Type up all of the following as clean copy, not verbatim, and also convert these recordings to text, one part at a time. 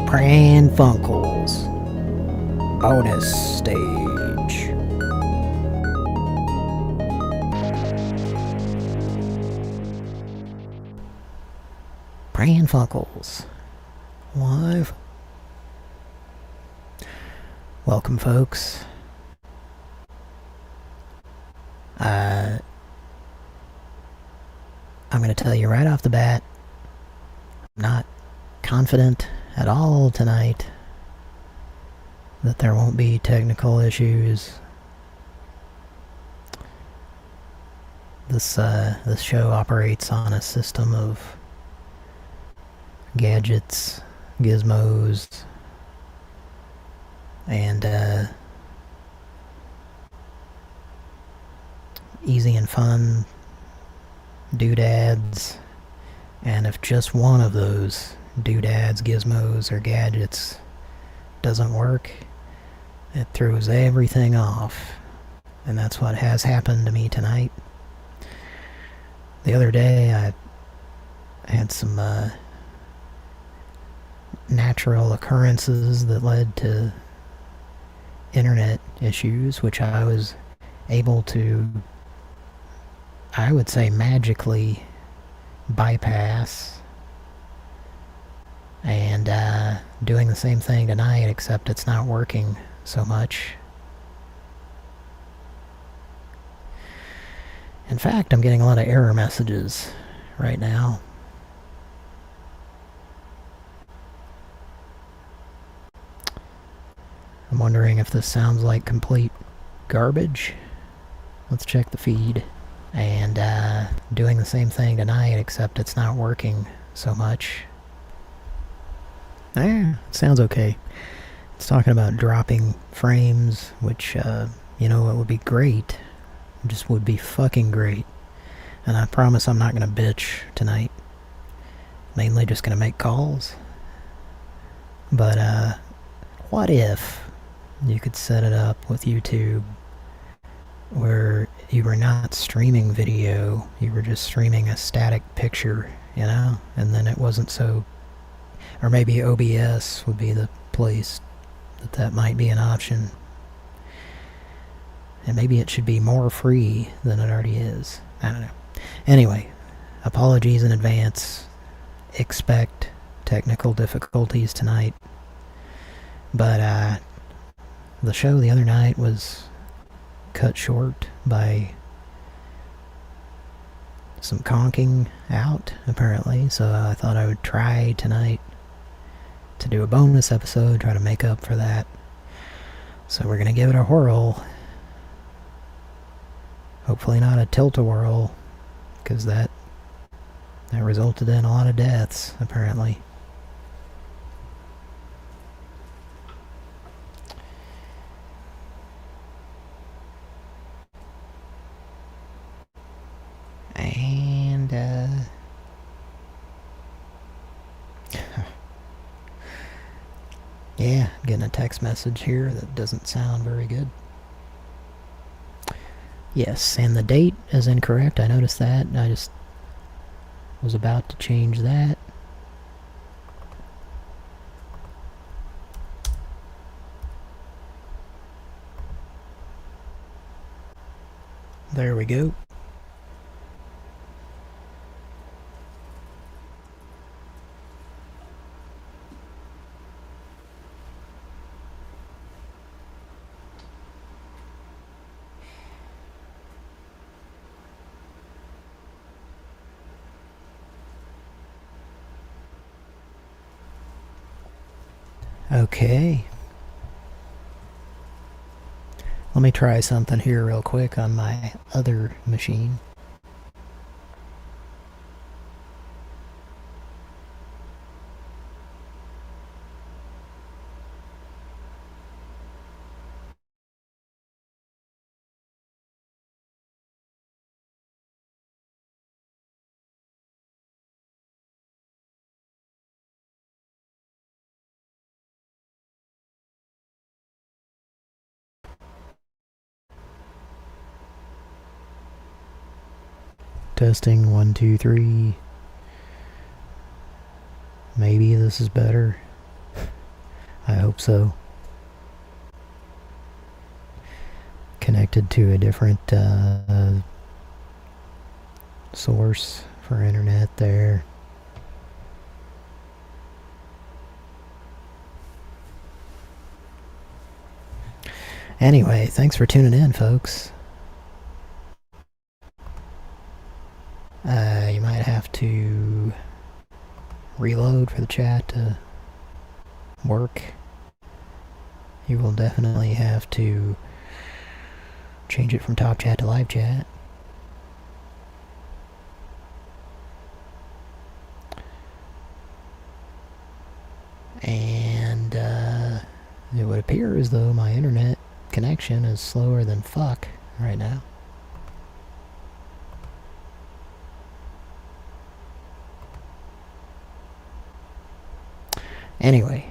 Pran Funkels bonus stage. Pran Funkels live. Welcome, folks. I'm going to tell you right off the bat, I'm not confident at all tonight that there won't be technical issues. This show operates on a system of gadgets, gizmos, and easy and fun doodads. And if just one of those doodads, gizmos, or gadgets doesn't work, it throws everything off. And that's what has happened to me tonight. The other day I had some natural occurrences that led to internet issues, which I was able to, I would say, magically bypass, and doing the same thing tonight, except it's not working so much. In fact, I'm getting a lot of error messages right now. I'm wondering if this sounds like complete garbage. Let's check the feed. And doing the same thing tonight, except it's not working so much. It sounds okay. It's talking about dropping frames, which, you know, it would be great. It just would be fucking great. And I promise I'm not going to bitch tonight. Mainly just going to make calls. But, what if you could set it up with YouTube where you were not streaming video, you were just streaming a static picture, you know? And then it wasn't so... Or maybe OBS would be the place that might be an option. And maybe it should be more free than it already is. I don't know. Anyway, apologies in advance. Expect technical difficulties tonight. But the show the other night was cut short by some conking out, apparently. So I thought I would try tonight to do a bonus episode, try to make up for that. So we're going to give it a whirl. Hopefully not a tilt-a-whirl, because that resulted in a lot of deaths, apparently. And, yeah, getting a text message here that doesn't sound very good. Yes, and the date is incorrect. I noticed that. I just was about to change that. There we go. Okay. Let me try something here real quick on my other machine. Testing 1, 2, 3. Maybe this is better. hope so. Connected to a different source for internet there. Anyway, thanks for tuning in, folks. You might have to reload for the chat to work. You will definitely have to change it from top chat to live chat. And it would appear as though my internet connection is slower than fuck right now. Anyway,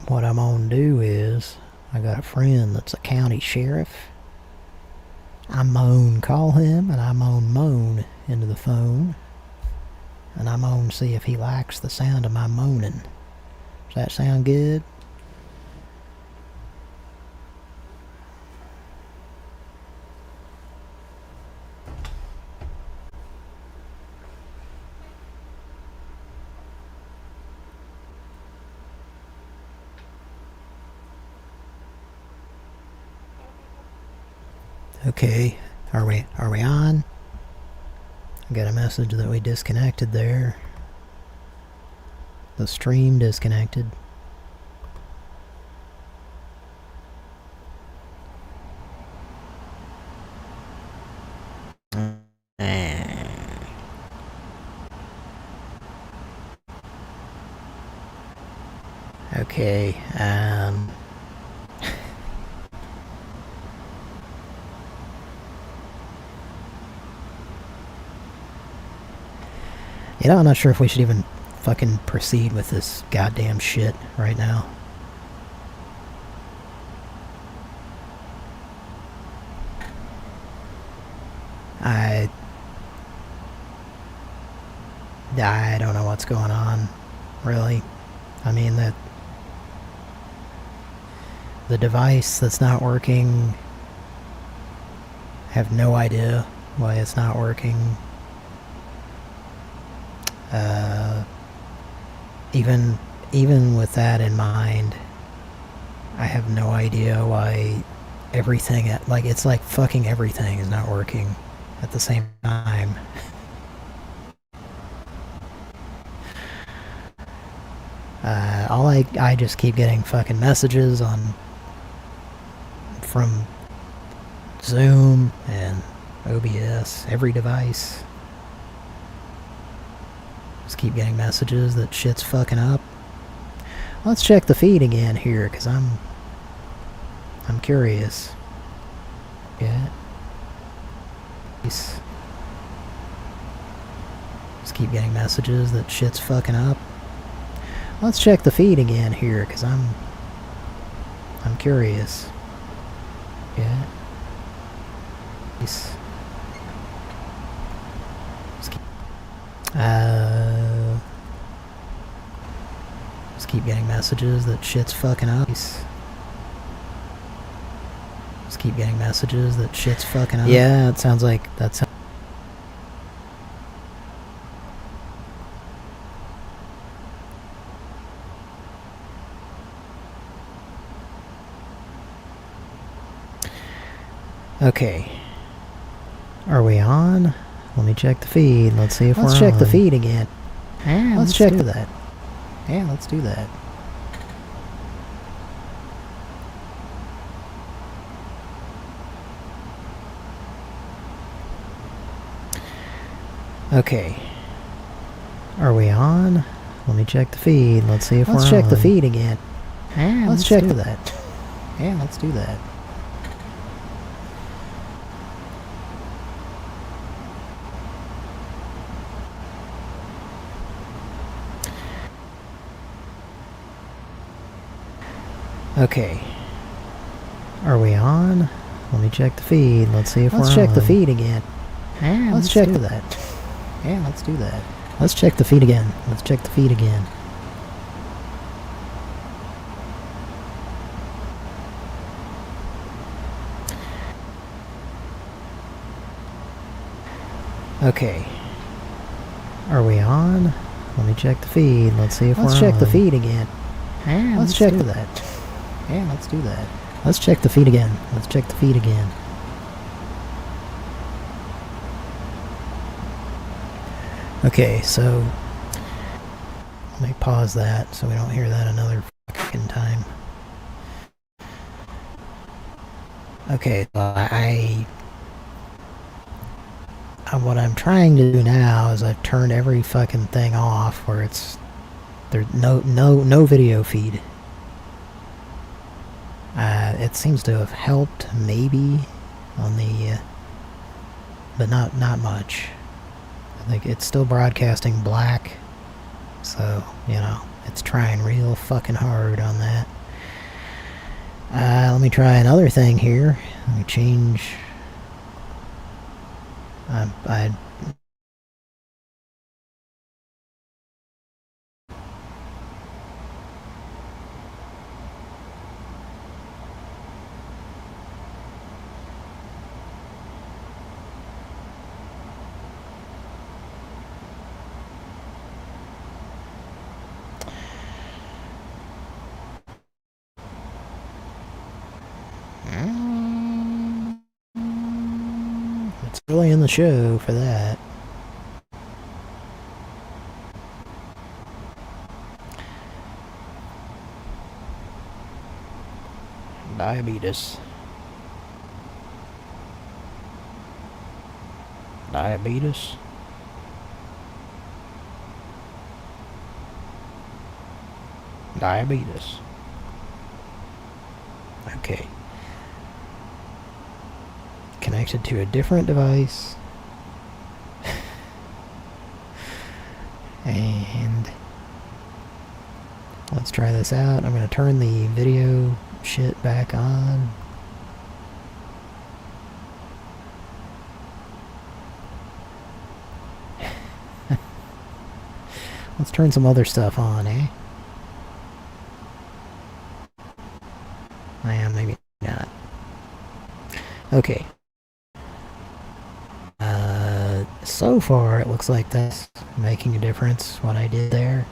what I'm gonna do is, I got a friend that's a county sheriff. I'm gonna call him and I'm gonna moan into the phone. And I'm gonna see if he likes the sound of my moaning. Does that sound good? Okay, are we on? I got a message that we disconnected there. The stream disconnected. Okay, you know, I'm not sure if we should even fucking proceed with this goddamn shit right now. I don't know what's going on, really. I mean, the device that's not working, I have no idea why it's not working. Even with that in mind, I have no idea why everything, like, it's like fucking everything is not working at the same time. I just keep getting fucking messages from Zoom and OBS, every device. Just keep getting messages that shit's fucking up. Let's check the feed again here, because I'm curious. Yeah. Just keep getting messages that shit's fucking up. Let's check the feed again here, because I'm curious. Yeah. Just keep getting messages that shit's fucking up. Just keep getting messages that shit's fucking up. Yeah, it sounds like that's. Okay. Are we on? Let me check the feed. Let's see if we're on. Let's check the feed again. Yeah, let's check that. Yeah, let's do that. Okay. Are we on? Let me check the feed. Let's see if we're on. Let's check the feed again. Yeah, let's check that. Yeah, let's do that. Okay. Are we on? Let me check the feed. Let's see if we're on. Let's check the feed again. Yeah, let's check that. Yeah, let's do that. Let's check the feed again. Let's check the feed again. Okay. Are we on? Let me check the feed. Let's see if we're on. Let's check the feed again. Yeah, let's check that. Yeah, let's do that. Let's check the feed again. Let's check the feed again. Okay, so let me pause that so we don't hear that another fucking time. Okay, what I'm trying to do now is I've turned every fucking thing off where there's no video feed. It seems to have helped maybe on the but not much. I think it's still broadcasting black, so you know it's trying real fucking hard on that. Let me try another thing here. Let me change. I It's really in the show for that. Diabetes. Diabetes. Diabetes. Okay. Connected to a different device. And let's try this out. I'm going to turn the video shit back on. Let's turn some other stuff on, eh? Maybe not. Okay. So far it looks like that's making a difference, what I did there.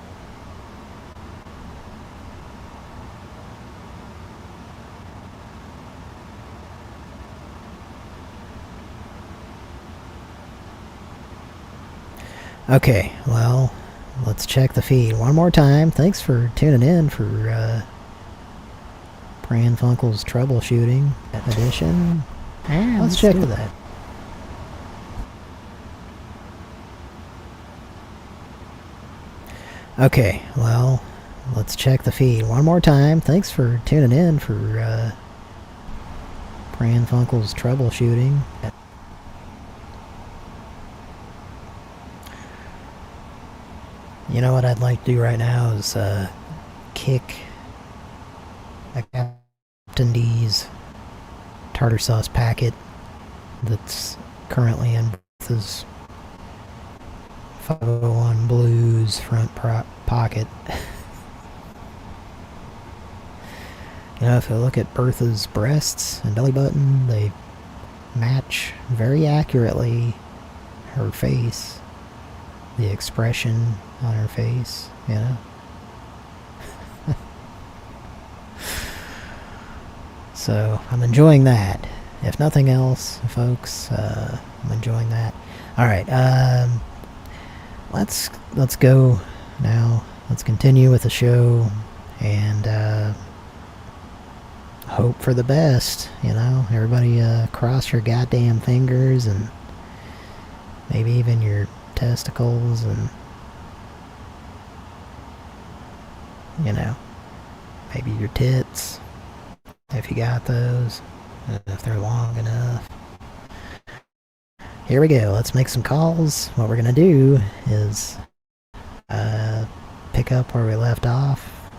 Okay, well, let's check the feed one more time. Thanks for tuning in for Pran Funkels Troubleshooting Edition. Let's check that. Okay, well, let's check the feed one more time. Thanks for tuning in for Pran Funkels Troubleshooting. You know what I'd like to do right now is kick a Captain D's tartar sauce packet that's currently in Bertha's 501 Blues front pocket. You know, if you look at Bertha's breasts and belly button, they match very accurately her face, the expression on her face, you know? So, I'm enjoying that. If nothing else, folks, I'm enjoying that. Alright, let's go now. Let's continue with the show and hope for the best, you know? Everybody cross your goddamn fingers and maybe even your testicles and, you know, maybe your tits, if you got those, if they're long enough. Here we go, let's make some calls. What we're gonna do is pick up where we left off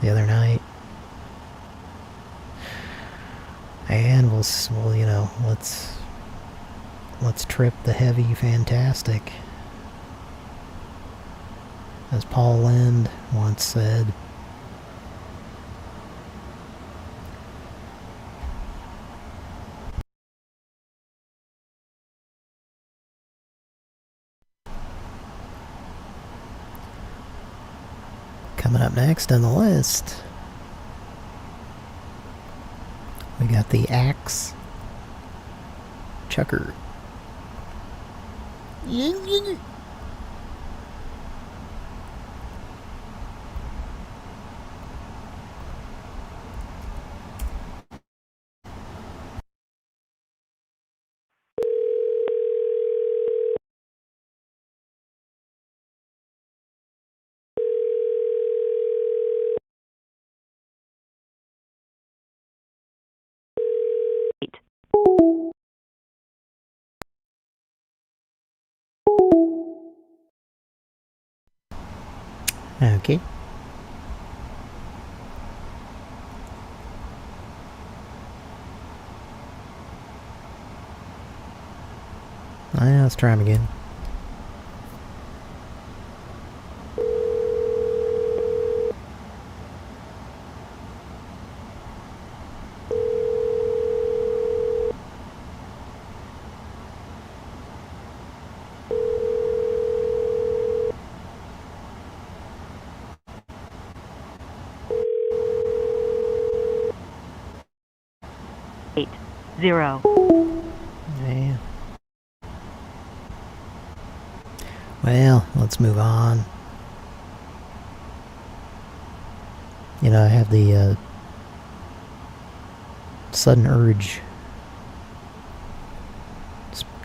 the other night. And we'll you know, let's trip the heavy fantastic, as Paul Lynde once said. Coming up next on the list, we got the Axe Chucker. Okay. Let's try him again. Zero. Yeah. Well, let's move on. You know, I have the sudden urge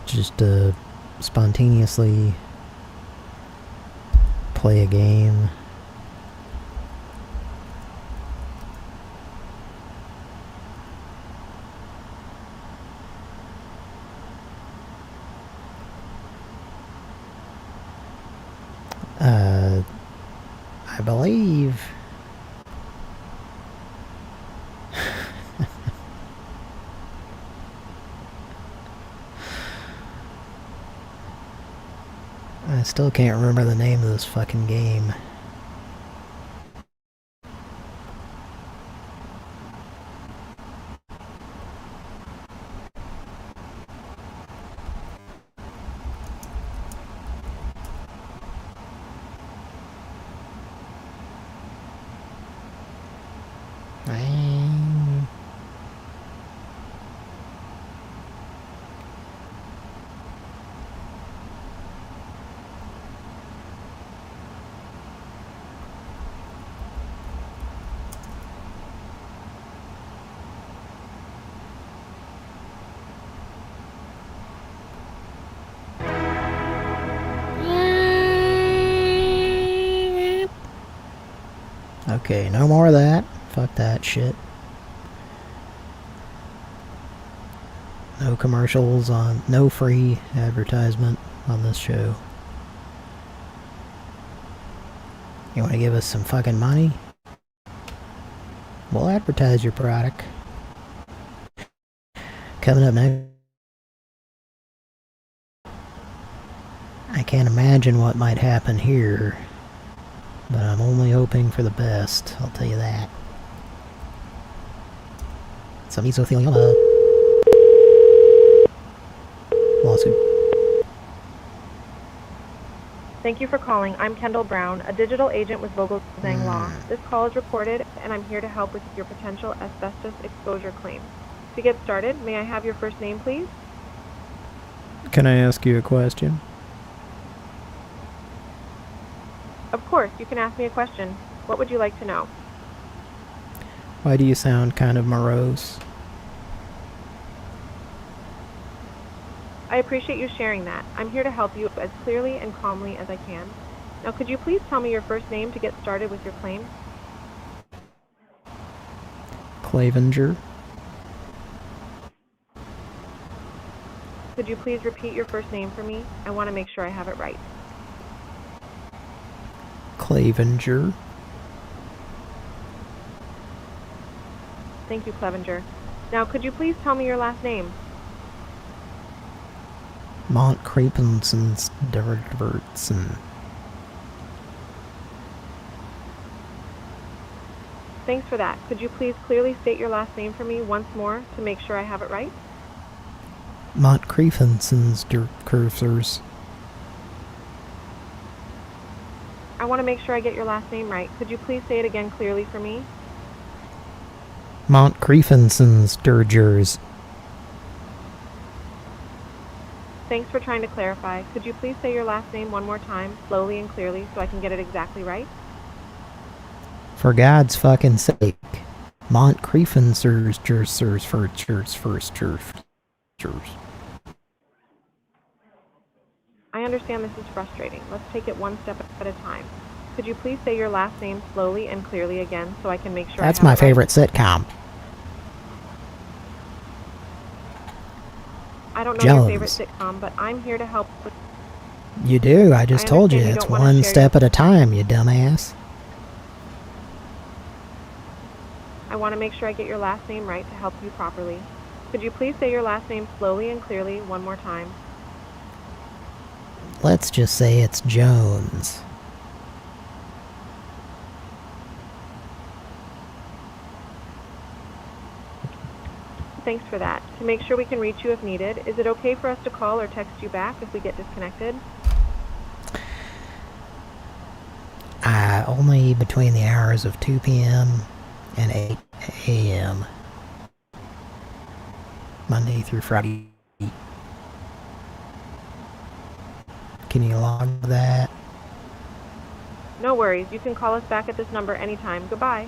just to spontaneously play a game. I believe I still can't remember the name of this fucking game. Okay, no more of that. Fuck that shit. No commercials on, no free advertisement on this show. You want to give us some fucking money? We'll advertise your product. Coming up next. I can't imagine what might happen here, but I'm only hoping for the best, I'll tell you that. Some mesothelioma. Lawsuit. Thank you for calling. I'm Kendall Brown, a digital agent with Vogel Zhang Law. This call is recorded, and I'm here to help with your potential asbestos exposure claim. To get started, may I have your first name, please? Can I ask you a question? Of course, you can ask me a question. What would you like to know? Why do you sound kind of morose? I appreciate you sharing that. I'm here to help you as clearly and calmly as I can. Now, could you please tell me your first name to get started with your claim? Clavinger. Could you please repeat your first name for me? I want to make sure I have it right. Clavinger. Thank you, Clevenger. Now, could you please tell me your last name? Montcrepenson's Divertson. Thanks for that. Could you please clearly state your last name for me once more to make sure I have it right? Montcrepenson's Cursors. I want to make sure I get your last name right. Could you please say it again clearly for me? Montcreefensensturgers. Thanks for trying to clarify. Could you please say your last name one more time, slowly and clearly, so I can get it exactly right? For God's fucking sake. Montcreefensensturgers. I understand this is frustrating. Let's take it one step at a time. Could you please say your last name slowly and clearly again so I can make sure That's I have my it right? favorite sitcom. I don't know Jones. your favorite sitcom, but I'm here to help with... You do, I just told you. understand you It's don't wanna one share step at a time, you dumbass. I want to make sure I get your last name right to help you properly. Could you please say your last name slowly and clearly one more time? Let's just say it's Jones. Thanks for that. To make sure we can reach you if needed, is it okay for us to call or text you back if we get disconnected? Only between the hours of 2 p.m. and 8 a.m. Monday through Friday. Can you log that? No worries. You can call us back at this number anytime. Goodbye.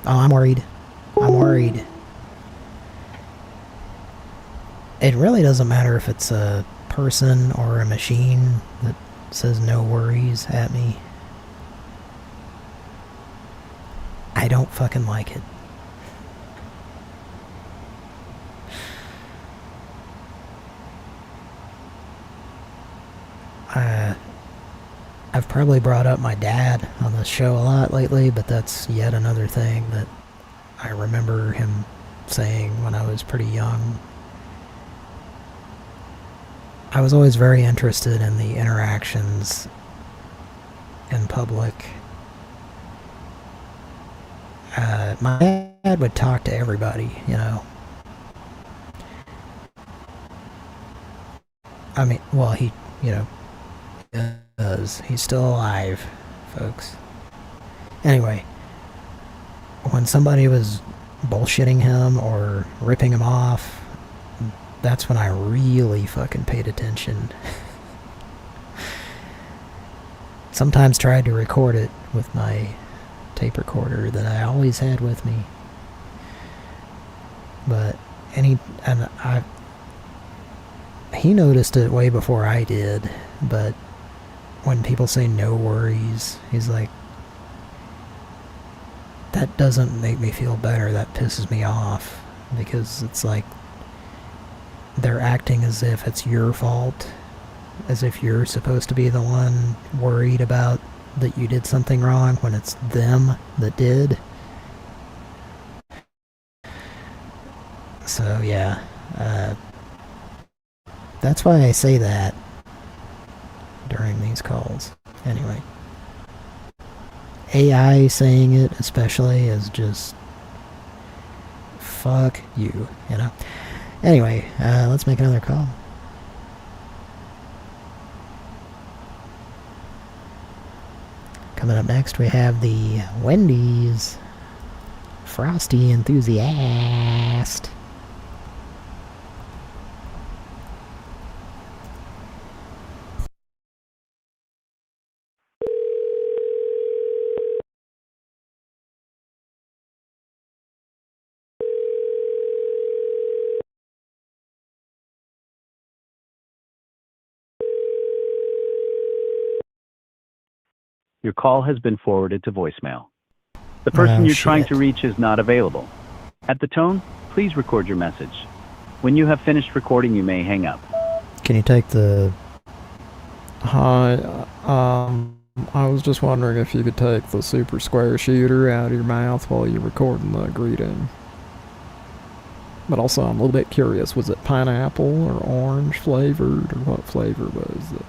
Oh, I'm worried. It really doesn't matter if it's a person or a machine that says no worries at me. I don't fucking like it. I've probably brought up my dad on this show a lot lately, but that's yet another thing that I remember him saying when I was pretty young. I was always very interested in the interactions in public. My dad would talk to everybody, you know. I mean, well, he, you know, does. He's still alive, folks. Anyway, when somebody was bullshitting him or ripping him off, that's when I really fucking paid attention. Sometimes tried to record it with my tape recorder that I always had with me. But he noticed it way before I did, but when people say no worries, he's like, that doesn't make me feel better, that pisses me off, because it's like they're acting as if it's your fault, as if you're supposed to be the one worried about that you did something wrong when it's them that did. So yeah, that's why I say that during these calls. Anyway, AI saying it especially is just fuck you, you know. Anyway, let's make another call. Coming up next, we have the Wendy's Frosty Enthusiast. Your call has been forwarded to voicemail. The person you're trying to reach is not available. At the tone, please record your message. When you have finished recording, you may hang up. Can you take the... Hi, I was just wondering if you could take the super square shooter out of your mouth while you're recording the greeting. But also, I'm a little bit curious, was it pineapple or orange flavored, or what flavor was it?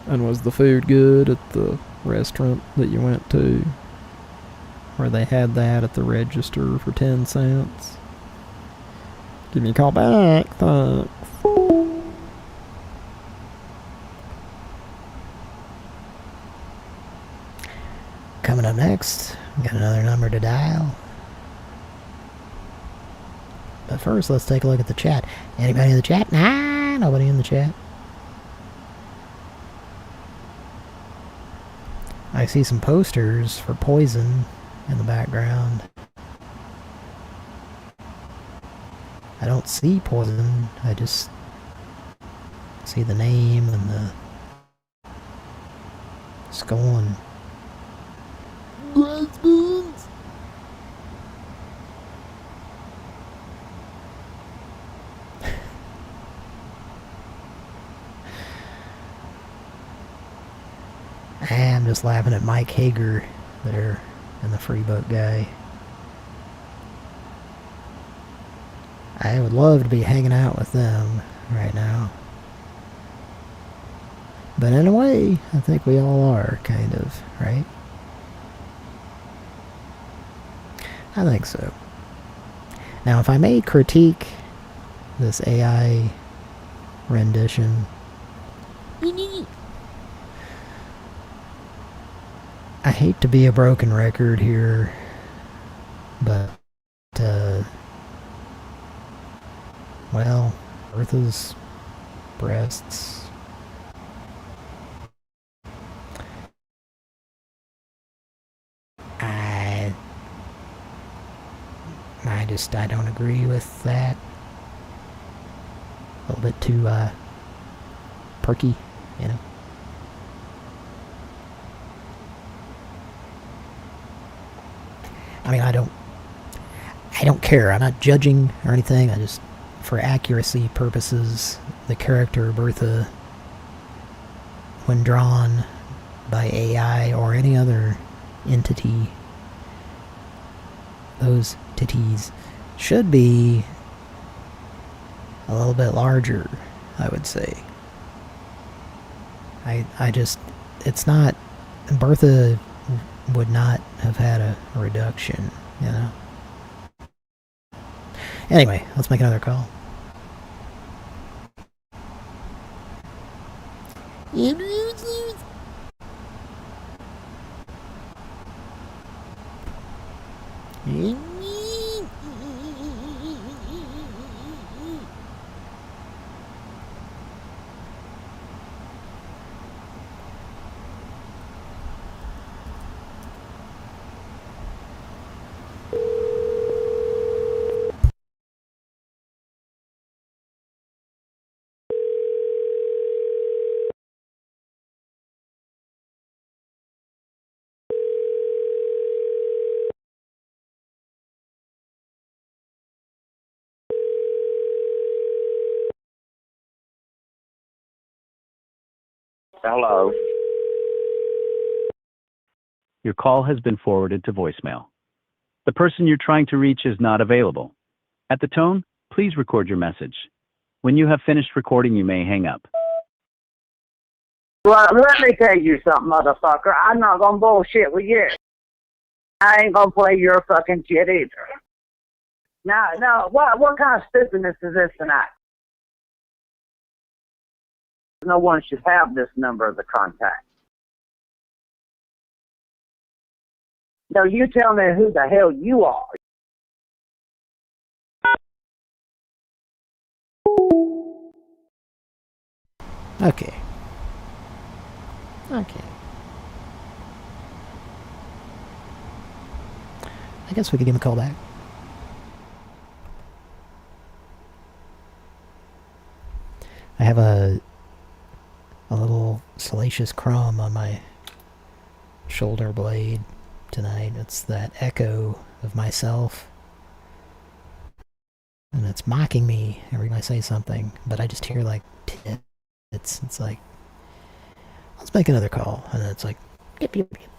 And was the food good at the restaurant that you went to, where they had that at the register for 10 cents? Give me a call back, thanks. Coming up next, got another number to dial. But first, let's take a look at the chat. Anybody in the chat? Nah, nobody in the chat. I see some posters for Poison in the background. I don't see Poison, I just see the name and the skull and breastbones. I'm just laughing at Mike Hager there and the free book guy. I would love to be hanging out with them right now. But in a way, I think we all are, kind of, right? I think so. Now, if I may critique this AI rendition, I hate to be a broken record here, but, well, Bertha's breasts. I don't agree with that. A little bit too, perky, you know. I mean, I don't care. I'm not judging or anything. I just, for accuracy purposes, the character Bertha, when drawn by AI or any other entity, those titties should be a little bit larger, I would say. I just, it's not, Bertha would not have had a reduction, you know. Anyway, let's make another call. Hello. Your call has been forwarded to voicemail. The person you're trying to reach is not available. At the tone, please record your message. When you have finished recording, you may hang up. Well, let me tell you something, motherfucker. I'm not gonna bullshit with you. I ain't gonna play your fucking shit either. No, what kind of stupidness is this tonight? No one should have this number of the contact. No, you tell me who the hell you are. Okay. I guess we could give him a call back. I have a little salacious crumb on my shoulder blade tonight. It's that echo of myself. And it's mocking me every time I say something, but I just hear like tits. It's like, let's make another call. And then it's like, yip, yip, yip.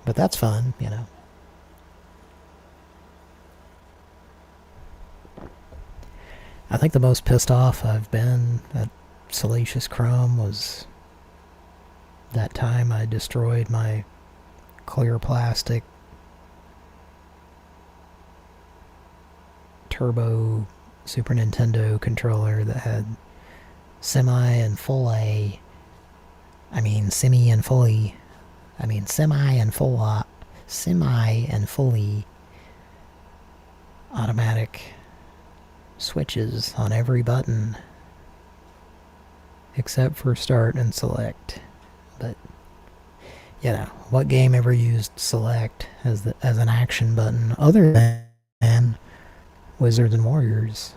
But that's fun, you know. I think the most pissed off I've been at Salacious Crumb was that time I destroyed my clear plastic turbo Super Nintendo controller that had semi and full A I mean, semi and fully automatic switches on every button except for start and select. But you know, what game ever used select as an action button other than Wizards and Warriors?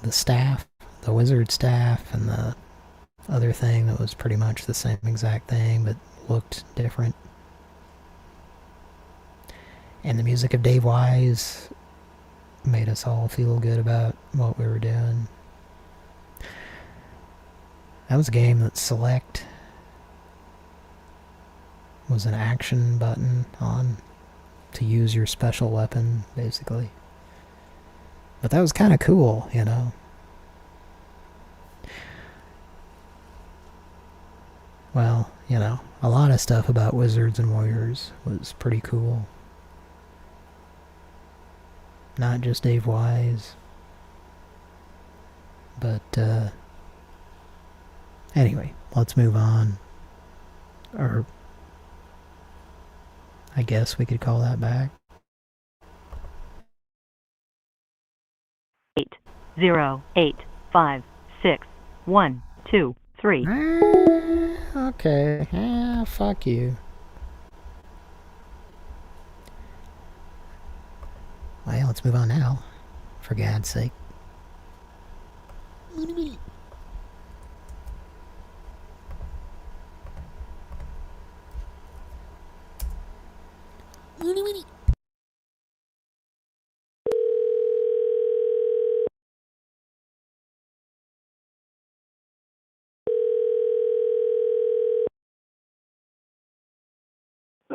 The wizard staff, and the other thing that was pretty much the same exact thing but looked different. And the music of Dave Wise made us all feel good about what we were doing. That was a game that select was an action button on to use your special weapon, basically. But that was kind of cool, you know. Well, you know, a lot of stuff about Wizards and Warriors was pretty cool. Not just Dave Wise. But, anyway, let's move on. Or, I guess we could call that back. 808561223. Okay. Fuck you. Well, let's move on now. For God's sake.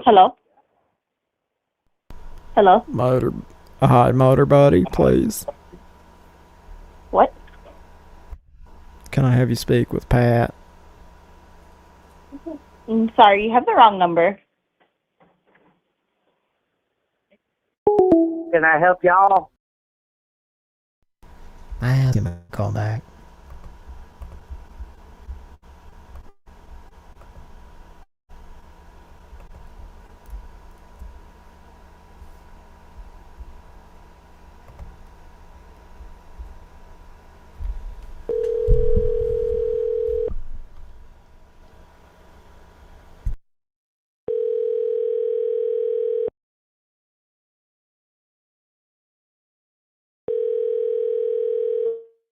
Hello? Hello? Hi, Motor Buddy, please. What? Can I have you speak with Pat? Sorry, you have the wrong number. Can I help y'all? I have to call back.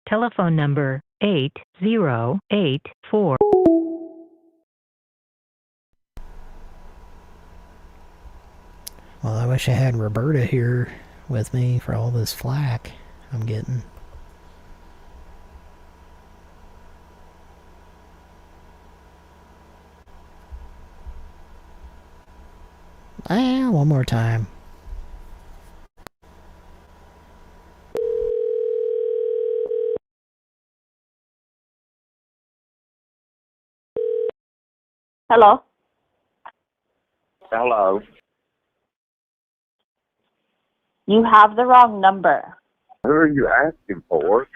Telephone number 8084. Well, I wish I had Roberta here with me for all this flack I'm getting. One more time. Hello? Hello. You have the wrong number. Who are you asking for?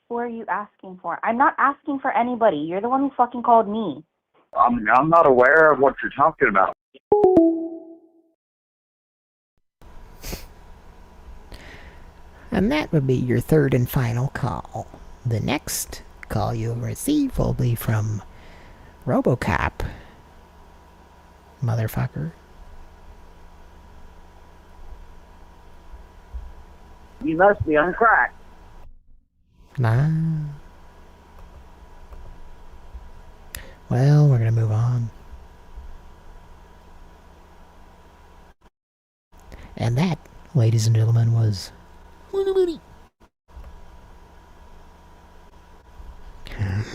Who are you asking for? I'm not asking for anybody. You're the one who fucking called me. I'm not aware of what you're talking about. And that would be your third and final call. The next call you'll receive will be from RoboCop. Motherfucker. You must be on crack. Nah. Well, we're gonna move on. And that, ladies and gentlemen, was...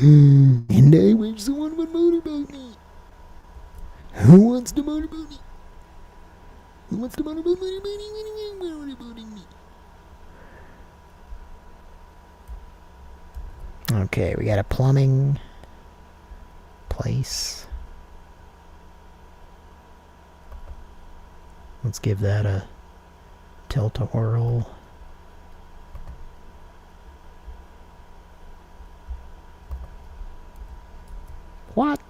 And I wish someone would motorboat me. Who wants to motorboat me? Who wants to motorboat me? Okay, we got a plumbing place. Let's give that a tilt-a-whirl. What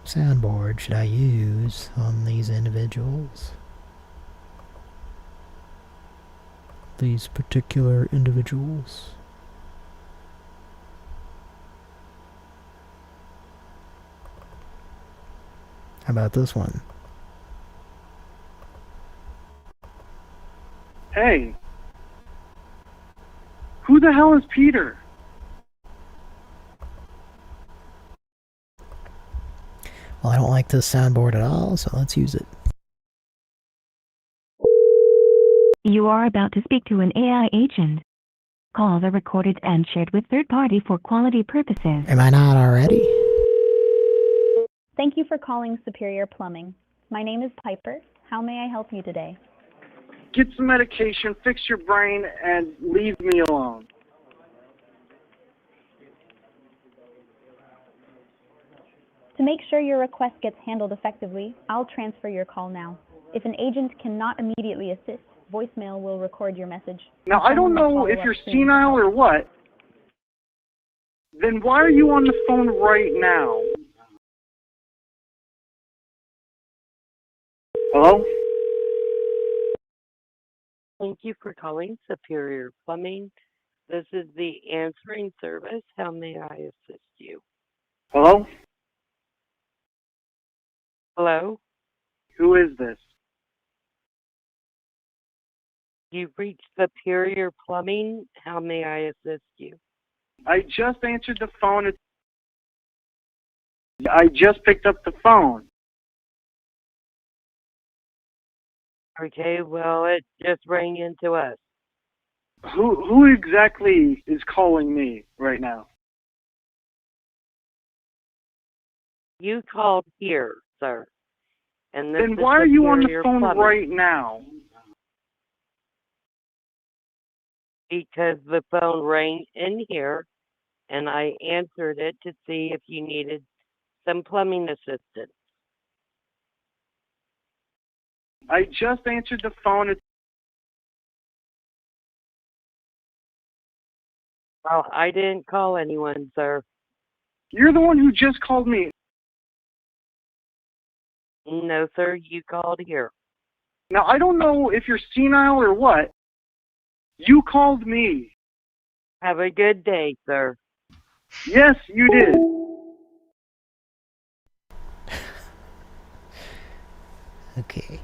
soundboard should I use on these individuals? These particular individuals. How about this one? Hey. Who the hell is Peter? Well, I don't like this soundboard at all, so let's use it. You are about to speak to an AI agent. Calls are recorded and shared with third party for quality purposes. Am I not already? Thank you for calling Superior Plumbing. My name is Piper. How may I help you today? Get some medication, fix your brain, and leave me alone. To make sure your request gets handled effectively, I'll transfer your call now. If an agent cannot immediately assist, voicemail will record your message. Now, I don't know if you're senile or what. Then why are you on the phone right now? Hello? Thank you for calling Superior Plumbing. This is the answering service. How may I assist you? Hello? Hello? Who is this? You've reached Superior Plumbing. How may I assist you? I just answered the phone. I just picked up the phone. Okay, well, it just rang into us. Who exactly is calling me right now? You called here, sir. And this Then is why are you on the Superior phone Plumbing. right now? Because the phone rang in here, and I answered it to see if you needed some plumbing assistance. I just answered the phone. Well, I didn't call anyone, sir. You're the one who just called me. No, sir, you called here. Now, I don't know if you're senile or what. You called me. Have a good day, sir. Yes, you did. Okay.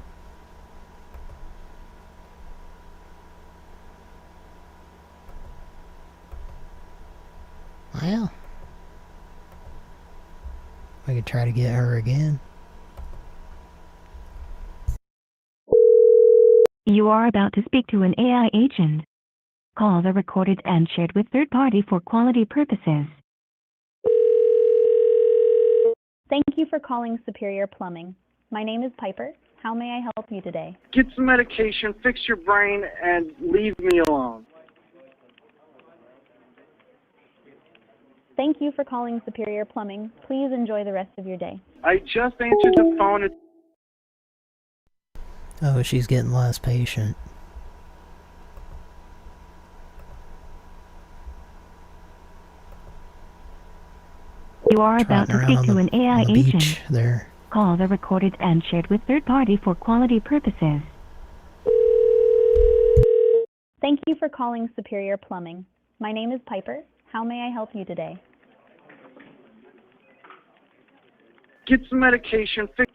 Well, we could try to get her again. You are about to speak to an AI agent. Calls are recorded and shared with third party for quality purposes. Thank you for calling Superior Plumbing. My name is Piper. How may I help you today? Get some medication, fix your brain, and leave me alone. Thank you for calling Superior Plumbing. Please enjoy the rest of your day. I just answered the phone. Oh, she's getting less patient. You are about to speak to an AI agent. There. Calls are recorded and shared with third party for quality purposes. Thank you for calling Superior Plumbing. My name is Piper. How may I help you today? Get some medication, fix.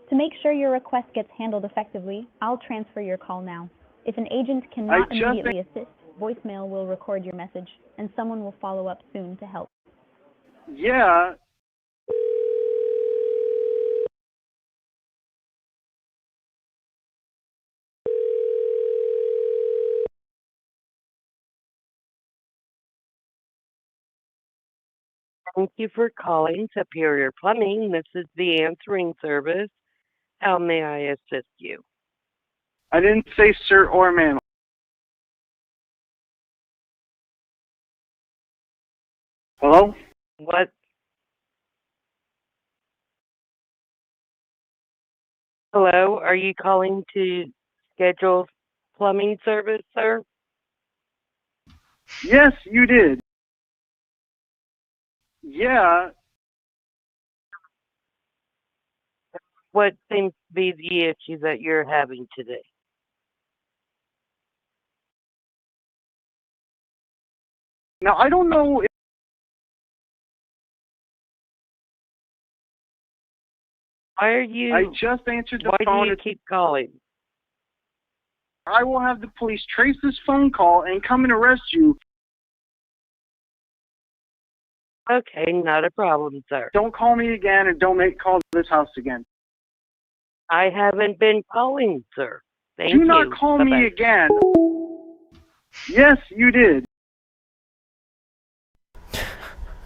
To make sure your request gets handled effectively, I'll transfer your call now. If an agent cannot immediately assist, voicemail will record your message, and someone will follow up soon to help. Yeah. Thank you for calling Superior Plumbing. This is the answering service. How may I assist you? I didn't say sir or ma'am. Hello? What? Hello, are you calling to schedule plumbing service, sir? Yes, you did. Yeah. What seems to be the issue that you're having today? Now, I don't know if Why are you... I just answered the why phone. Why do you keep calling? I will have the police trace this phone call and come and arrest you. Okay, not a problem, sir. Don't call me again and don't make calls to this house again. I haven't been calling, sir. Thank you. Do not call me again. Yes, you did.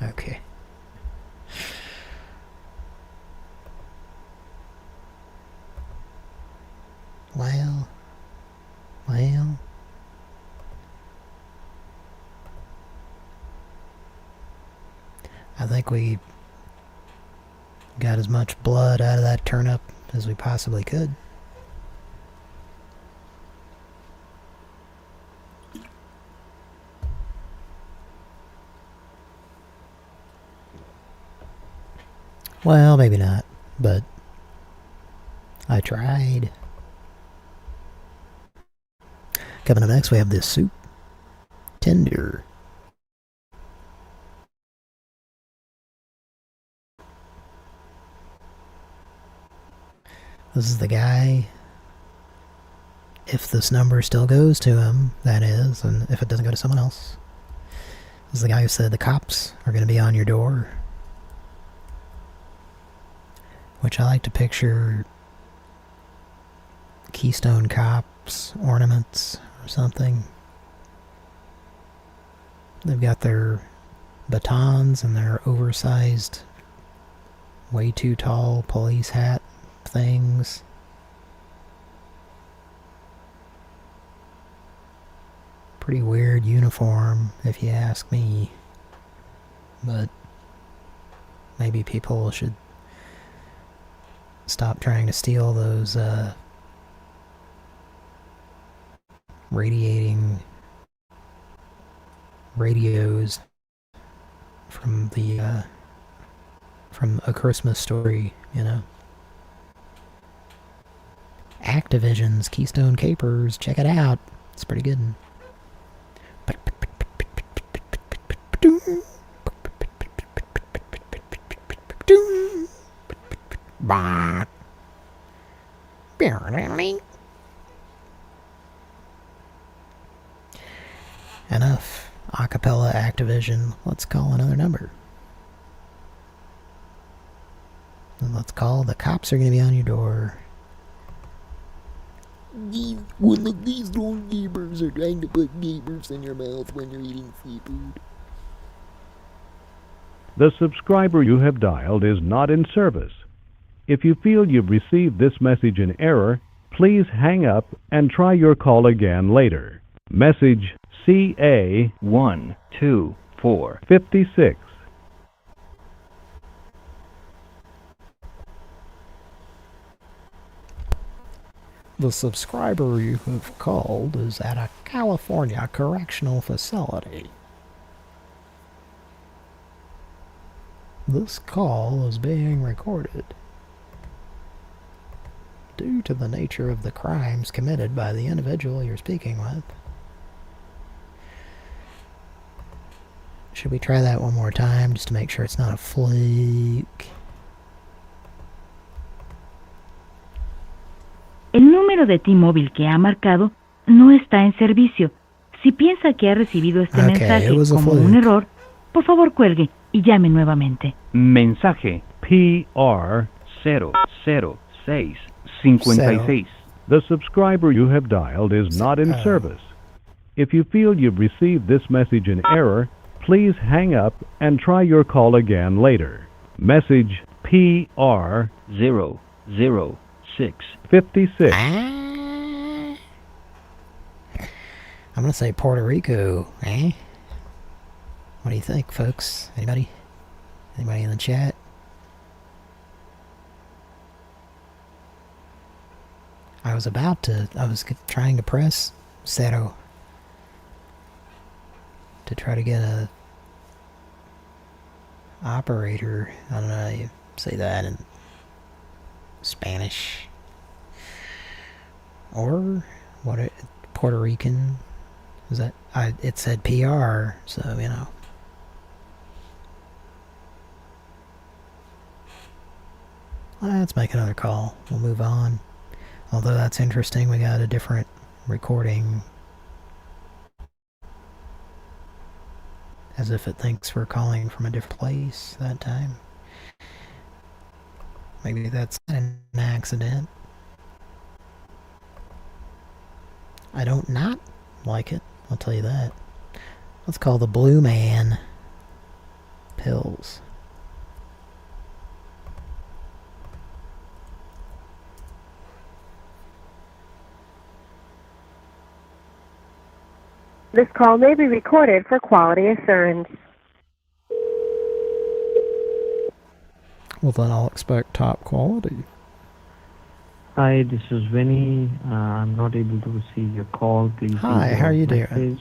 Okay. Well. I think we got as much blood out of that turnip as we possibly could. Well, maybe not, but I tried. Coming up next, we have this soup. Tender. This is the guy, if this number still goes to him, that is, and if it doesn't go to someone else. This is the guy who said the cops are going to be on your door. Which I like to picture Keystone Cops ornaments or something. They've got their batons and their oversized, way too tall police hat things. Pretty weird uniform, if you ask me. But maybe people should stop trying to steal those radiating radios from the from A Christmas Story, you know. Activision's Keystone Capers, check it out. It's pretty good. Enough acapella Activision. Let's call another number. And let's call the cops are going to be on your door. These little gamers are trying to put gamers in your mouth when you're eating seafood. The subscriber you have dialed is not in service. If you feel you've received this message in error, please hang up and try your call again later. Message CA12456. The subscriber you have called is at a California correctional facility. This call is being recorded. Due to the nature of the crimes committed by the individual you're speaking with. Should we try that one more time just to make sure it's not a fluke? El número de T-Mobile que ha marcado no está en servicio. Si piensa que ha recibido este mensaje como un error, por favor cuelgue y llame nuevamente. Mensaje PR00656. The subscriber you have dialed is not in service. If you feel you've received this message in error, please hang up and try your call again later. Message PR00656. I'm gonna say Puerto Rico, eh? What do you think, folks? Anybody? Anybody in the chat? I was trying to press Zero to try to get a operator. I don't know how you say that in Spanish. Or what? Puerto Rican? Is that? It said PR, so you know. Let's make another call. We'll move on. Although that's interesting, we got a different recording. As if it thinks we're calling from a different place that time. Maybe that's an accident. I don't not like it, I'll tell you that. Let's call the Blue Man pills. This call may be recorded for quality assurance. Well, then I'll expect top quality. Hi, this is Vinny. I'm not able to receive your call. Please Hi, how are you doing?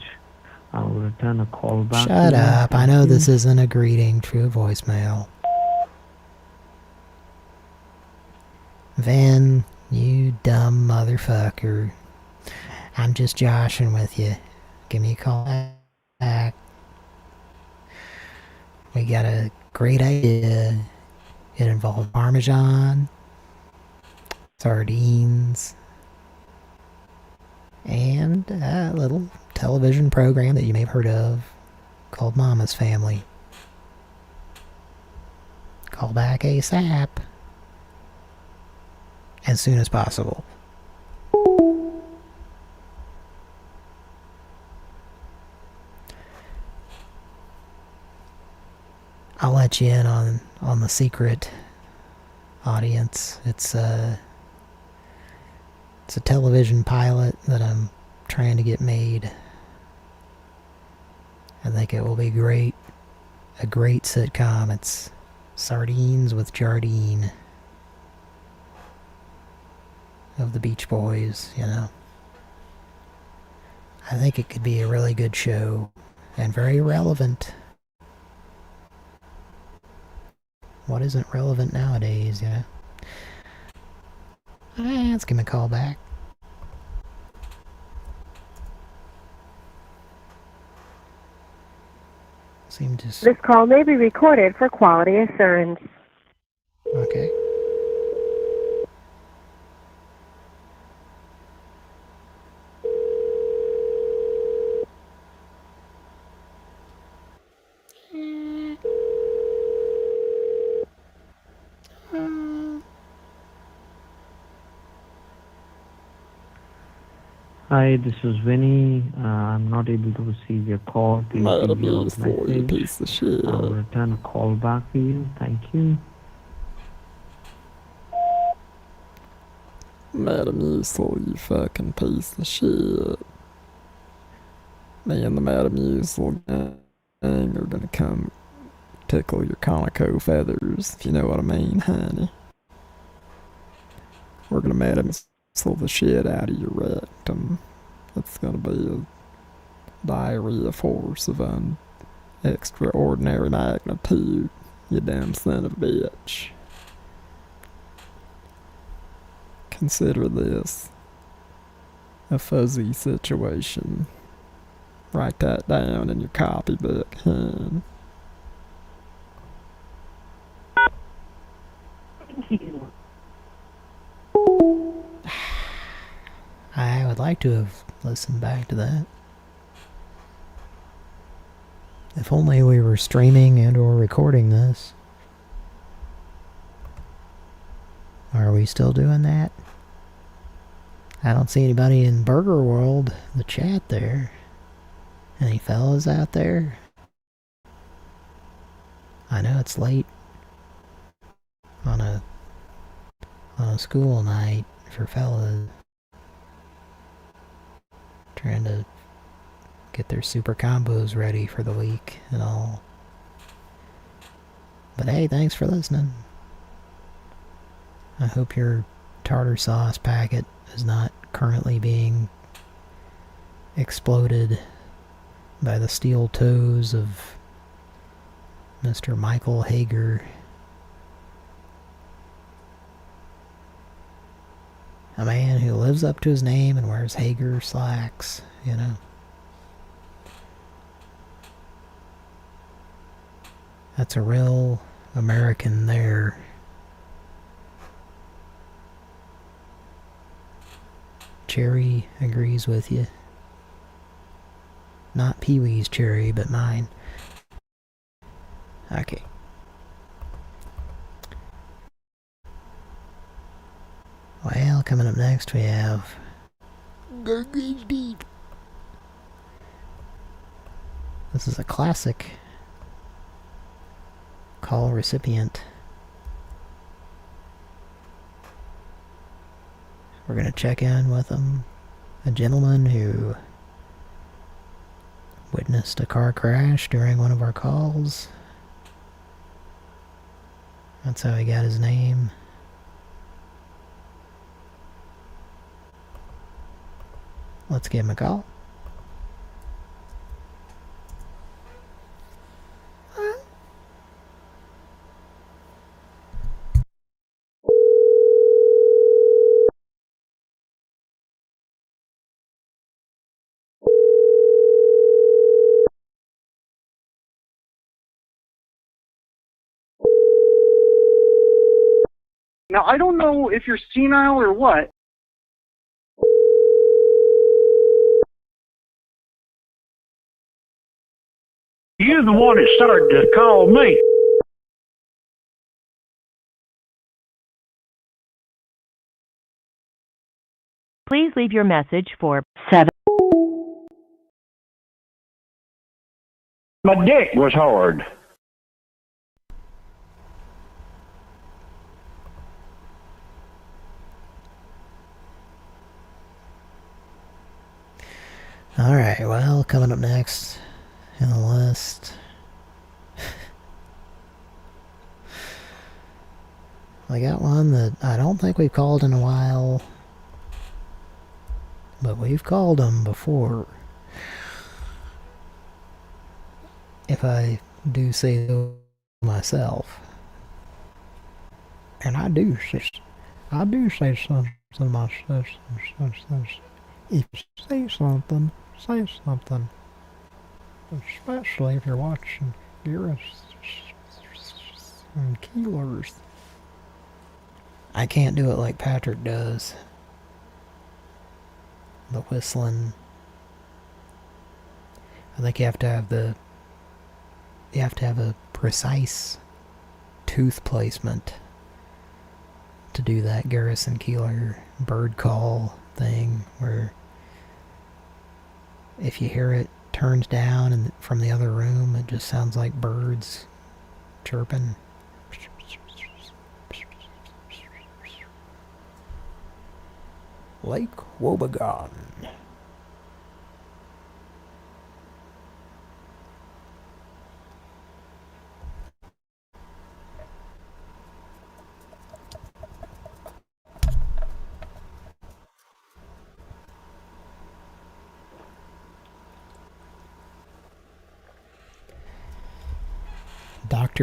I will return a call back. Shut up. I know this isn't a greeting to a voicemail. Vin, you dumb motherfucker. I'm just joshing with you. Give me a call back. We got a great idea. It involved Parmesan, sardines, and a little television program that you may have heard of called Mama's Family. Call back ASAP. As soon as possible. I'll let you in on the secret, audience. It's a television pilot that I'm trying to get made. I think it will be great. A great sitcom. It's Sardines with Jardine of the Beach Boys, you know. I think it could be a really good show and very relevant. What isn't relevant nowadays, you know? Let's give him a call back. This call may be recorded for quality assurance. Okay. Hi, this is Vinny. I'm not able to receive your call. Please leave your message. Piece of shit. I will return a call back for you. Thank you. Madam Useful, you fucking piece of shit. Me and the Madam Useful gang are gonna come tickle your conico feathers, if you know what I mean, honey. We're gonna Madam Useful the shit out of your rectum. It's gonna be a diarrhea force of an extraordinary magnitude, you damn son of a bitch. Consider this a fuzzy situation. Write that down in your copybook, huh? I would like to have listened back to that. If only we were streaming and or recording this. Are we still doing that? I don't see anybody in Burger World, the chat there. Any fellas out there? I know it's late on a school night for fellas trying to get their super combos ready for the week and all. But hey, thanks for listening. I hope your tartar sauce packet is not currently being exploded by the steel toes of Mr. Michael Hager. A man who lives up to his name and wears Hager slacks, you know. That's a real American there. Cherry agrees with you. Not Pee-wee's cherry, but mine. Okay. Well, coming up next we have Garbage Deep. This is a classic call recipient. We're going to check in with him. A gentleman who witnessed a car crash during one of our calls. That's how he got his name. Let's give him a call. Now, I don't know if you're senile or what. You're the one that started to call me. Please leave your message for 7. My dick was hard. Alright, well, coming up next in the list, I got one that I don't think we've called in a while, but we've called them before, if I do say so myself. And I do say something myself. If you say something, say something. Especially if you're watching Garrus and Keelers. I can't do it like Patrick does. The whistling. I think you have to have a precise tooth placement to do that Garrison Keeler bird call thing, where if you hear it turned down and from the other room, it just sounds like birds chirping. Lake Wobegon.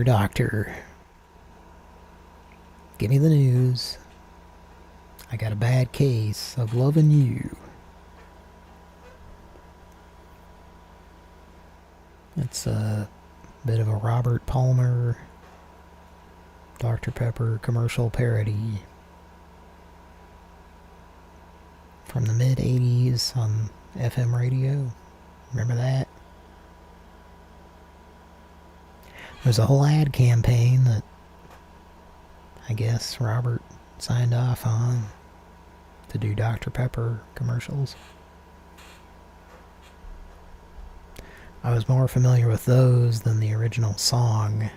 Doctor, give me the news. I got a bad case of loving you. It's a bit of a Robert Palmer Dr. Pepper commercial parody from the mid-'80s on FM radio. Remember that? There's a whole ad campaign that I guess Robert signed off on to do Dr. Pepper commercials. I was more familiar with those than the original song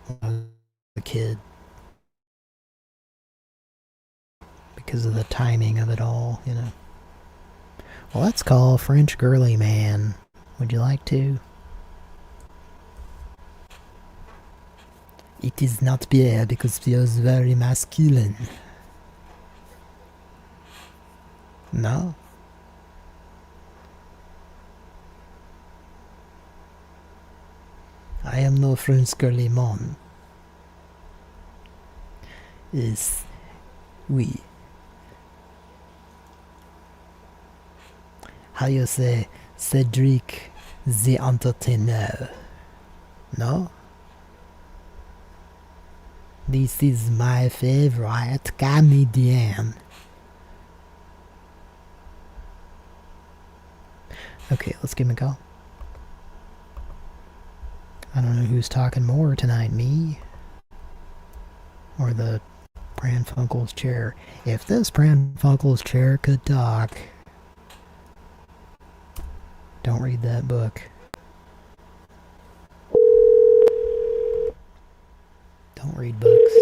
when I was a kid, because of the timing of it all, you know. Well, let's call French Girly Man. Would you like to? It is not Pierre, because Pierre is very masculine. No? I am no French lemon. Yes. Oui. How you say Cedric the Entertainer? No? This is my favorite comedian. Okay, let's give him a call. I don't know who's talking more tonight, me or the Pran Funkels chair. If this Pran Funkels chair could talk... Don't read that book. Don't read books.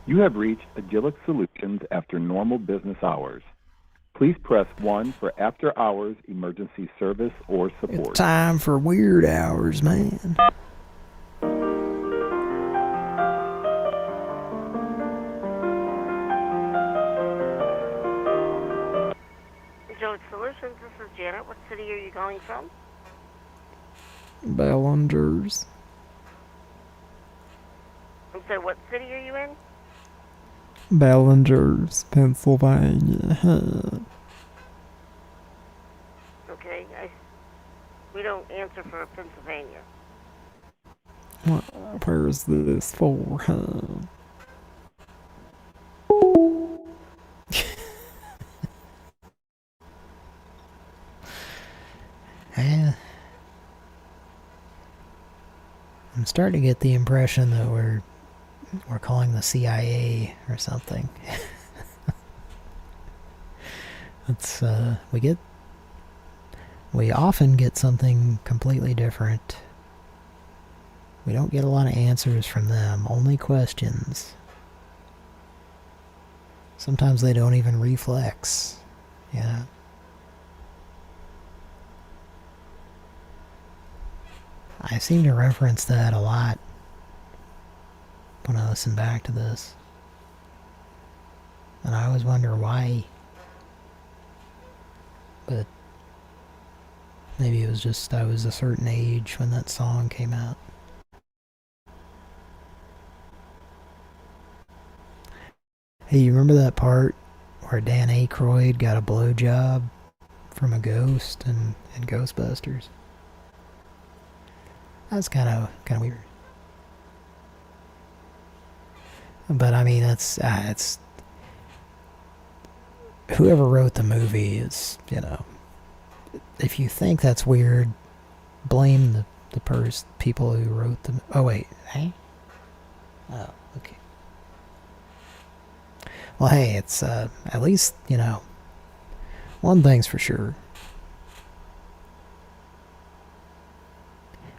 You have reached Agilic Solutions after normal business hours. Please press 1 for after-hours emergency service or support. It's time for weird hours, man. Agilic Solutions, this is Janet. What city are you calling from? Ballingers. I'm sorry, what city are you in? Ballingers, Pennsylvania. Okay, we don't answer for Pennsylvania. Where's this for, I'm starting to get the impression that we're calling the CIA or something. It's we often get something completely different. We don't get a lot of answers from them, only questions. Sometimes they don't even reflex, you know. I seem to reference that a lot when I listen back to this. And I always wonder why. But maybe it was just I was a certain age when that song came out. Hey, you remember that part where Dan Aykroyd got a blowjob from a ghost in Ghostbusters? That's kind of weird. But I mean, it's whoever wrote the movie is, you know, if you think that's weird, blame the people who wrote the... Oh, wait. Hey? Oh, okay. Well, hey, it's, at least, you know, one thing's for sure.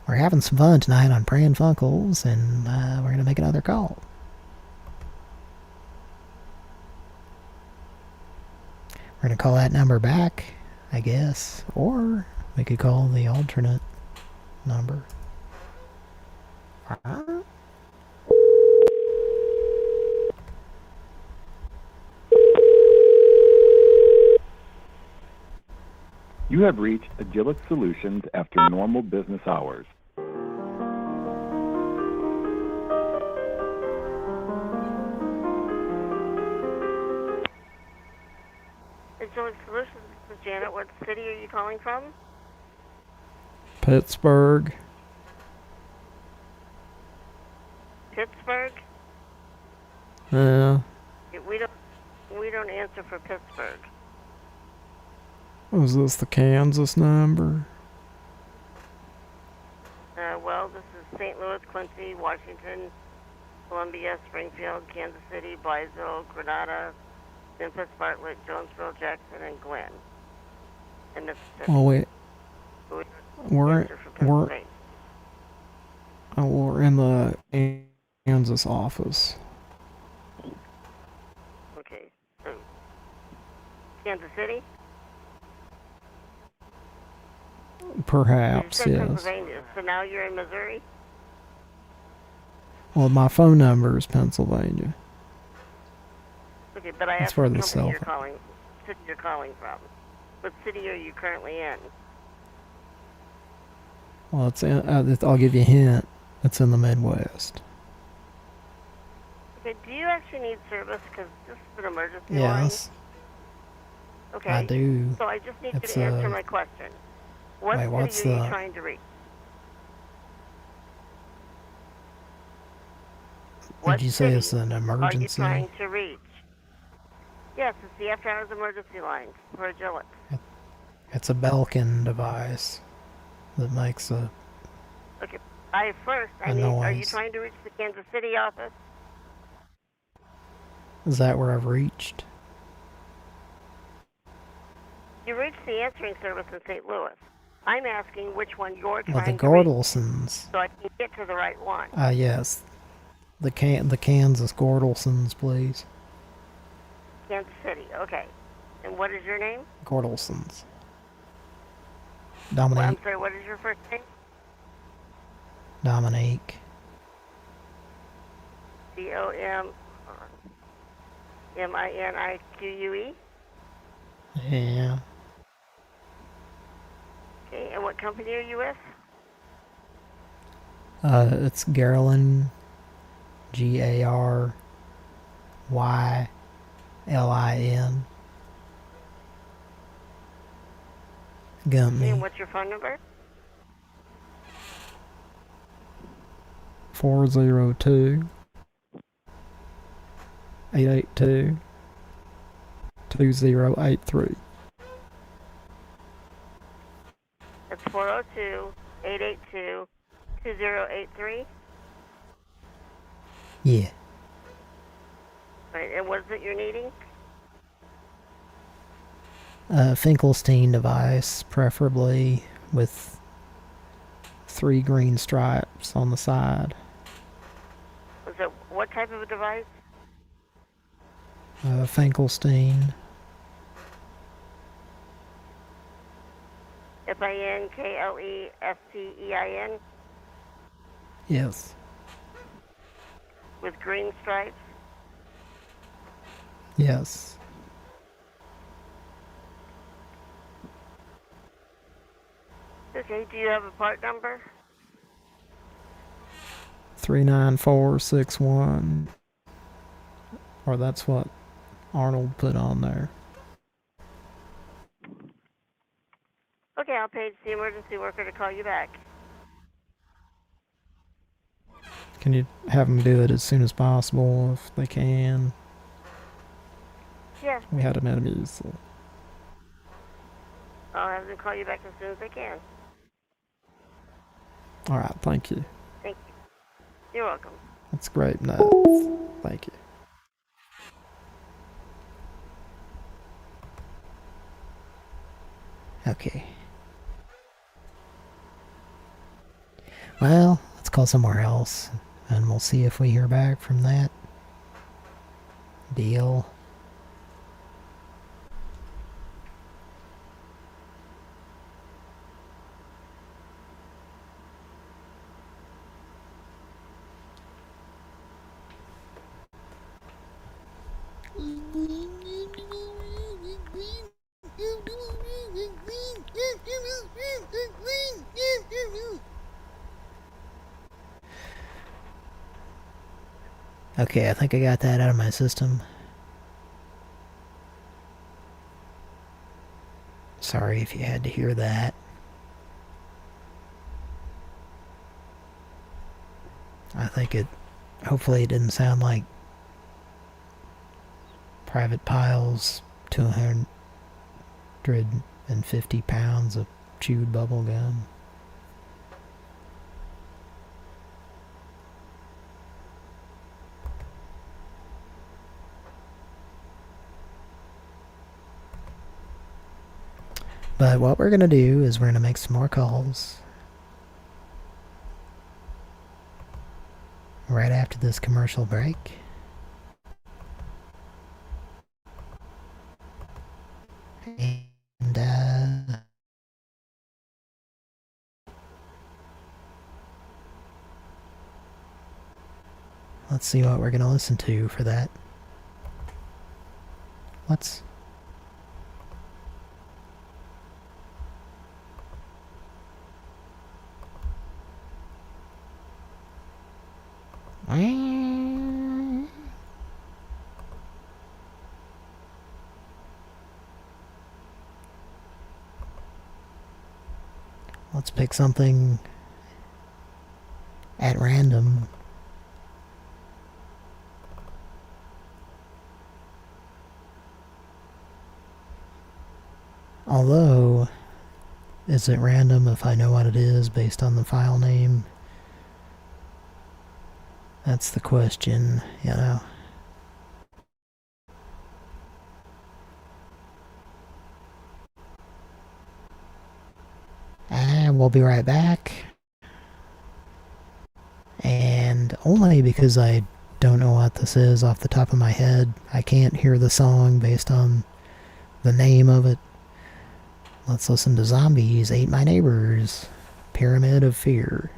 We're having some fun tonight on Pran Funkels, and we're going to make another call. We're going to call that number back, I guess. Or we could call the alternate number. You have reached Agilic Solutions after normal business hours. Agilic Solutions, this is Janet. What city are you calling from? Pittsburgh. Pittsburgh? Yeah. We don't answer for Pittsburgh. Was this the Kansas number? Well, this is St. Louis, Quincy, Washington, Columbia, Springfield, Kansas City, Blytheville, Grenada, Memphis, Bartlett, Jonesville, Jackson, and Glenn. And Mississippi. Oh wait, we're in the Kansas office. Okay, so Kansas City. Perhaps, yes. Pennsylvania. So now you're in Missouri? Well, my phone number is Pennsylvania. Okay, but I That's asked where the the company cell city you're calling from. What city are you currently in? Well, it's in, I'll give you a hint. It's in the Midwest. Okay, do you actually need service? Because this is an emergency line. Yes. Okay. I do. So I just need It's you to answer my question. What wait, what's city are you the... trying to reach? Did you say it's an emergency? Are you trying to reach? Yes, it's the after-hours emergency line for Agilix. It's a Belkin device that makes a Okay. I need, noise. are you trying to reach the Kansas City office? Is that where I've reached? You reached the answering service in St. Louis. I'm asking which one you're Well, the trying to reach, Gordelsons. so I can get to the right one. Yes. The Kansas Gordelsons, please. Kansas City, okay. And what is your name? Gordelsons. Well, I'm Dominique. sorry, what is your first name? Dominique. Dominique? Yeah. Okay, and what company are you with? It's Garlin. Garylin. Company. And what's your phone number? 402 882 2083. That's 402-882-2083. Yeah. Right, and what is it you're needing? Finkelstein device, preferably with 3 green stripes on the side. Was it what type of a device? Finkelstein. Finkelstein? Yes. With green stripes? Yes. Okay, do you have a part number? 39461. Or that's what Arnold put on there. Okay, I'll page the emergency worker to call you back. Can you have them do it as soon as possible if they can? Yeah. We had an enemy, so... I'll have them call you back as soon as they can. Alright, thank you. Thank you. You're welcome. That's great news. Thank you. Okay. Well, let's call somewhere else, and we'll see if we hear back from that deal. Okay, I think I got that out of my system. Sorry if you had to hear that. I think hopefully it didn't sound like Private Pyle's 250 pounds of chewed bubble gum. But what we're going to do is we're going to make some more calls right after this commercial break. And let's see what we're going to listen to for that. Let's... Let's pick something at random. Although, is it random if I know what it is based on the file name? That's the question, you know. And we'll be right back. And only because I don't know what this is off the top of my head, I can't hear the song based on the name of it. Let's listen to Zombies Ate My Neighbors, Pyramid of Fear.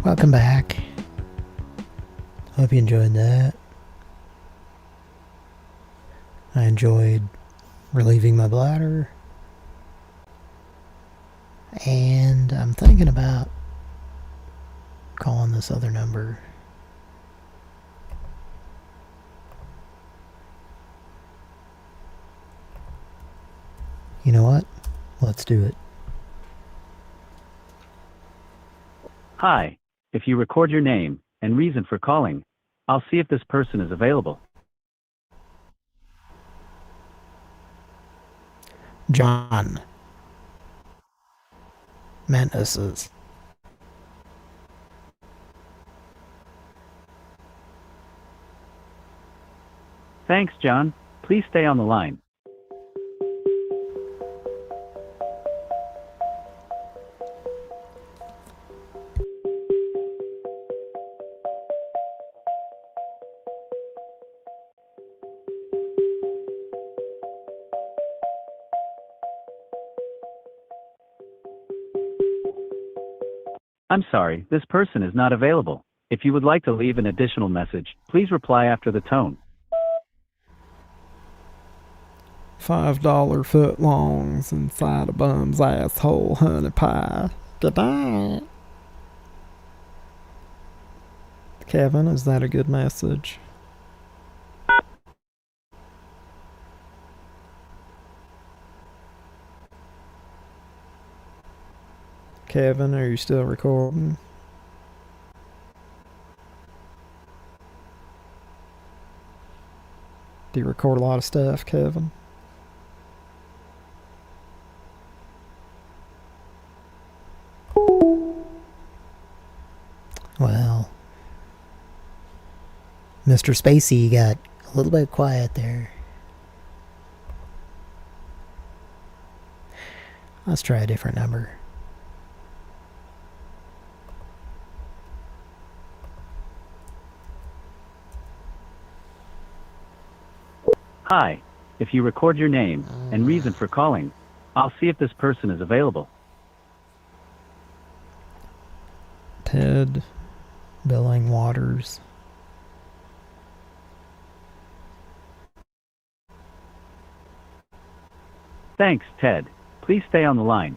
Welcome back. Hope you enjoyed that. I enjoyed relieving my bladder. And I'm thinking about calling this other number. You know what? Let's do it. Hi. If you record your name and reason for calling, I'll see if this person is available. John. Menaces. Thanks, John. Please stay on the line. I'm sorry, this person is not available. If you would like to leave an additional message, please reply after the tone. $5 footlongs inside a bum's asshole honey pie. Goodbye. Kevin, is that a good message? Kevin, are you still recording? Do you record a lot of stuff, Kevin? Well, Mr. Spacey got a little bit quiet there. Let's try a different number. Hi. If you record your name and reason for calling, I'll see if this person is available. Ted Billing Waters. Thanks, Ted. Please stay on the line.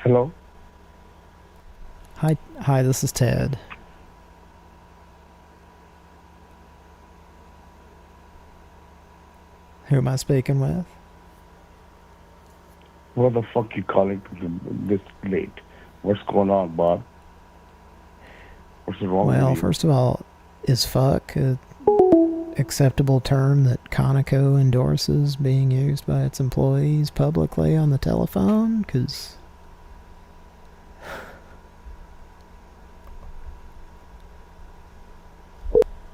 Hello? Hi, this is Ted. Who am I speaking with? What the fuck you calling this late? What's going on, Bob? What's wrong with you? Well, first of all, is fuck a acceptable term that Conoco endorses being used by its employees publicly on the telephone? Because...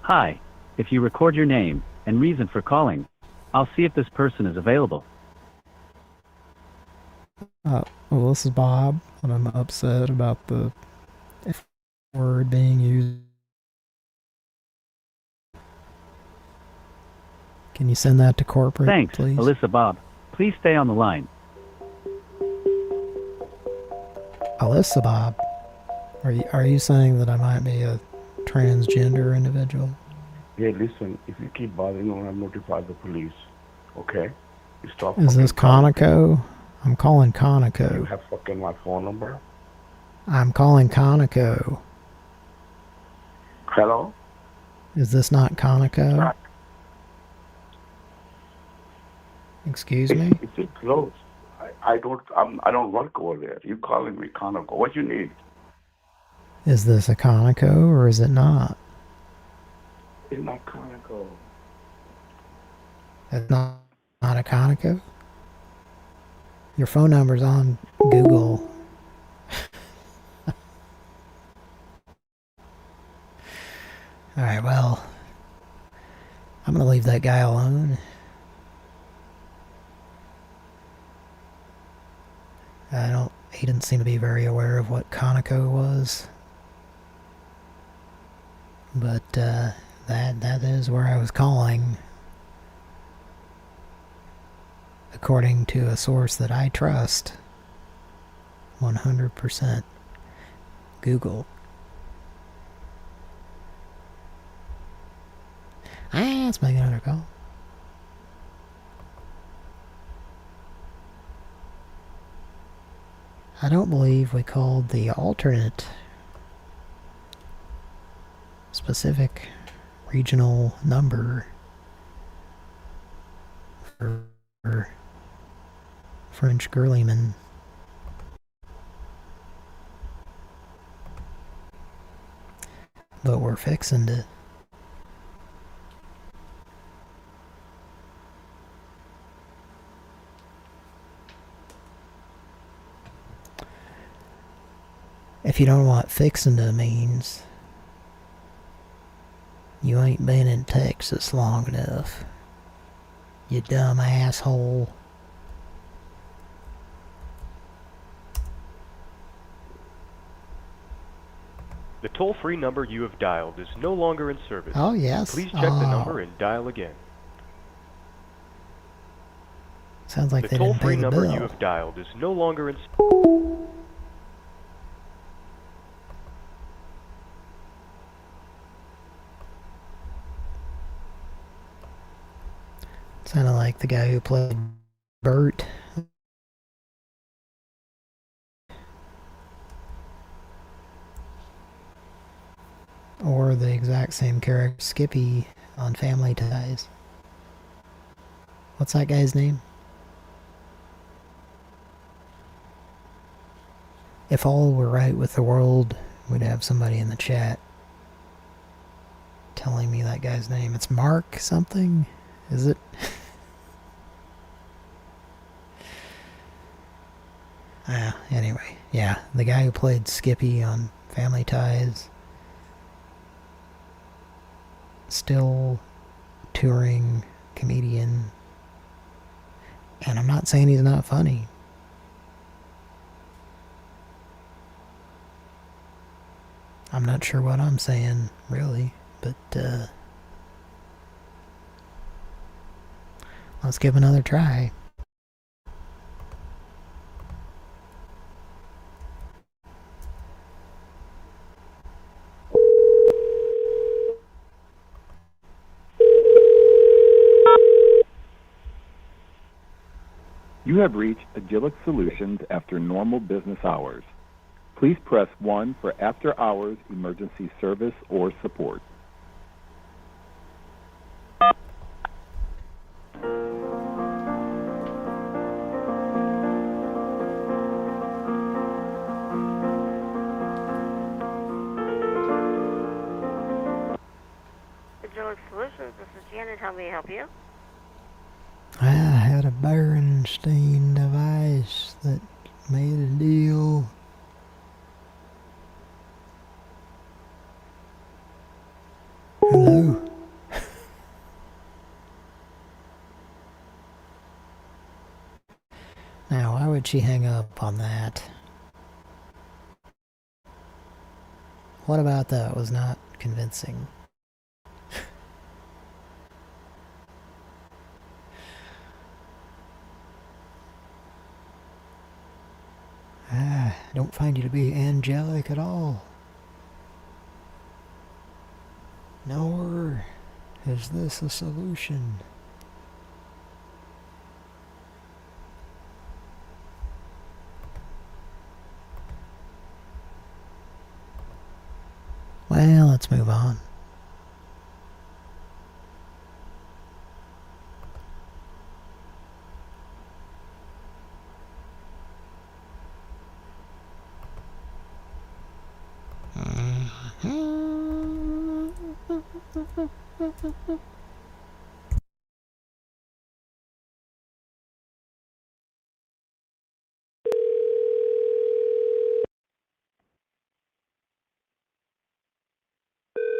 Hi. If you record your name and reason for calling, I'll see if this person is available. Well, this is Bob, and I'm upset about the F word being used. Can you send that to corporate, Thanks, please? Alyssa Bob. Please stay on the line. Alyssa Bob? Are you saying that I might be a transgender individual? Hey, listen, if you keep bothering me, I'll notify the police. Okay? You stop. Is this Conoco? I'm calling Conoco. You have fucking my phone number? I'm calling Conoco. Hello? Is this not Conoco? Excuse me? It's closed. I don't work over there. You calling me Conoco. What you need? Is this a Conoco or is it not? It's not Conoco. It's not a Conoco? Your phone number's on Google. Alright, well, I'm gonna leave that guy alone. He didn't seem to be very aware of what Conoco was. But, that is where I was calling. According to a source that I trust. 100%. Google. Let's make another call. I don't believe we called the alternate specific regional number for French Girlyman. But we're fixing to. If you don't know what fixing to means, you ain't been in Texas long enough. You dumb asshole. The toll-free number you have dialed is no longer in service. Oh, yes. Please check the number and dial again. Sounds like the they didn't pay the bill. toll-free number you have dialed is no longer in Sounded like the guy who played Bert. Or the exact same character, Skippy, on Family Ties. What's that guy's name? If all were right with the world, we'd have somebody in the chat telling me that guy's name. It's Mark something? Is it? Anyway, yeah, the guy who played Skippy on Family Ties, still touring comedian, and I'm not saying he's not funny. I'm not sure what I'm saying, really, but let's give another try. You have reached Agilic Solutions after normal business hours. Please press 1 for after-hours emergency service or support. Agilic Solutions, this is Janet. How may I help you? I had a Berenstein device that made a deal. Hello? Now, why would she hang up on that? What about that was not convincing? I don't find you to be angelic at all. Nor is this a solution. Well, let's move on.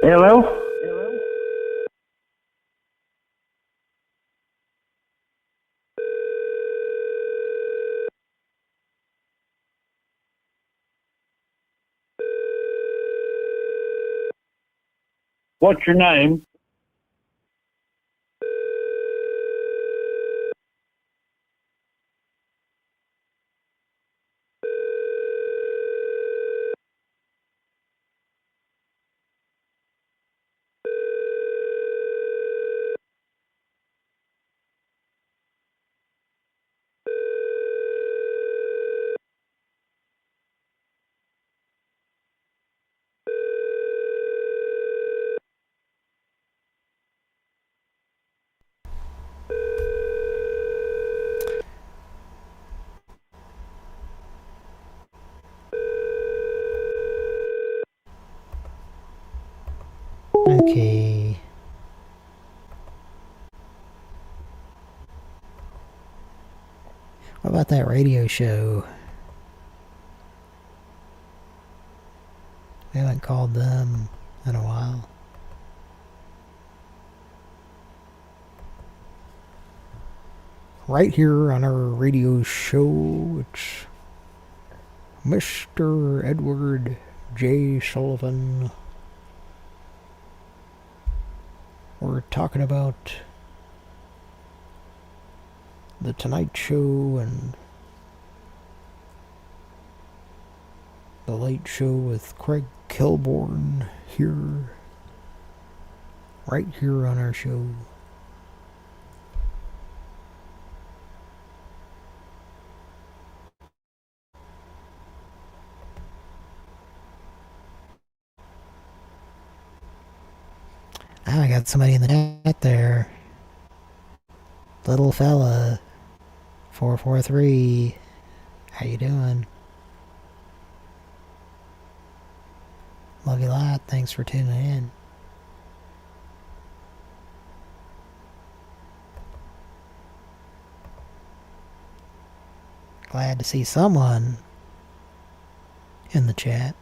Hello? What's your name? Okay. What about that radio show? We haven't called them in a while. Right here on our radio show, it's Mr. Edward Jay Sullivan. We're talking about The Tonight Show and The Late Show with Craig Kilborn here, right here on our show. Oh, I got somebody in the net there. Little fella. 443. How you doing? Love you a lot. Thanks for tuning in. Glad to see someone in the chat.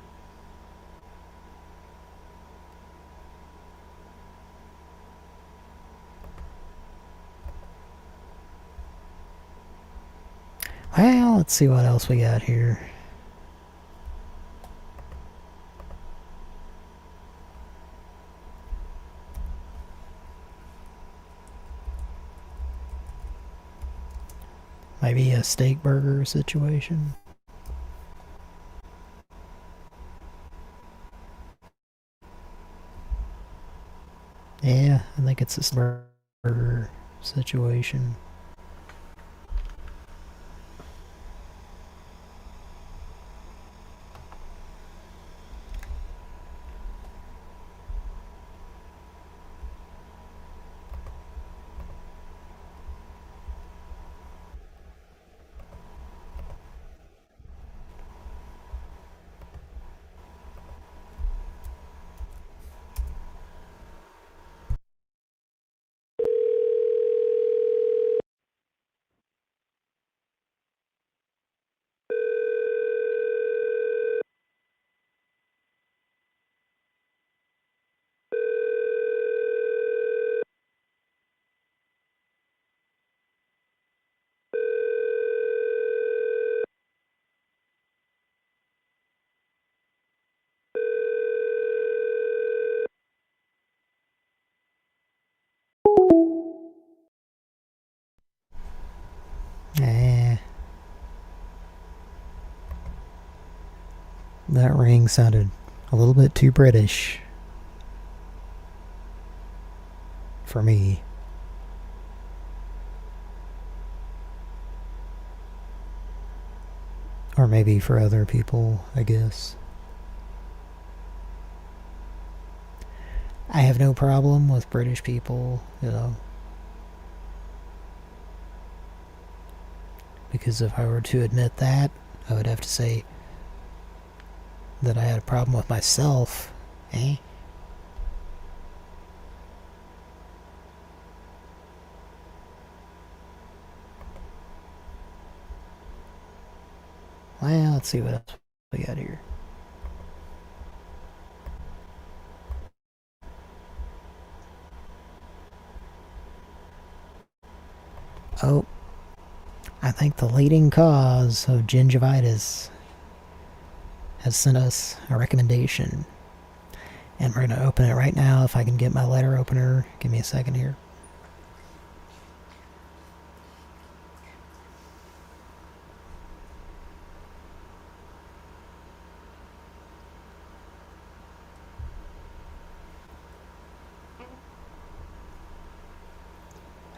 Well, let's see what else we got here. Maybe a steak burger situation. Yeah, I think it's a steak burger situation. That ring sounded a little bit too British for me. Or maybe for other people, I guess. I have no problem with British people, you know. Because if I were to admit that, I would have to say that I had a problem with myself, eh? Well, let's see what else we got here. Oh, I think the leading cause of gingivitis has sent us a recommendation. And we're going to open it right now. If I can get my letter opener, give me a second here.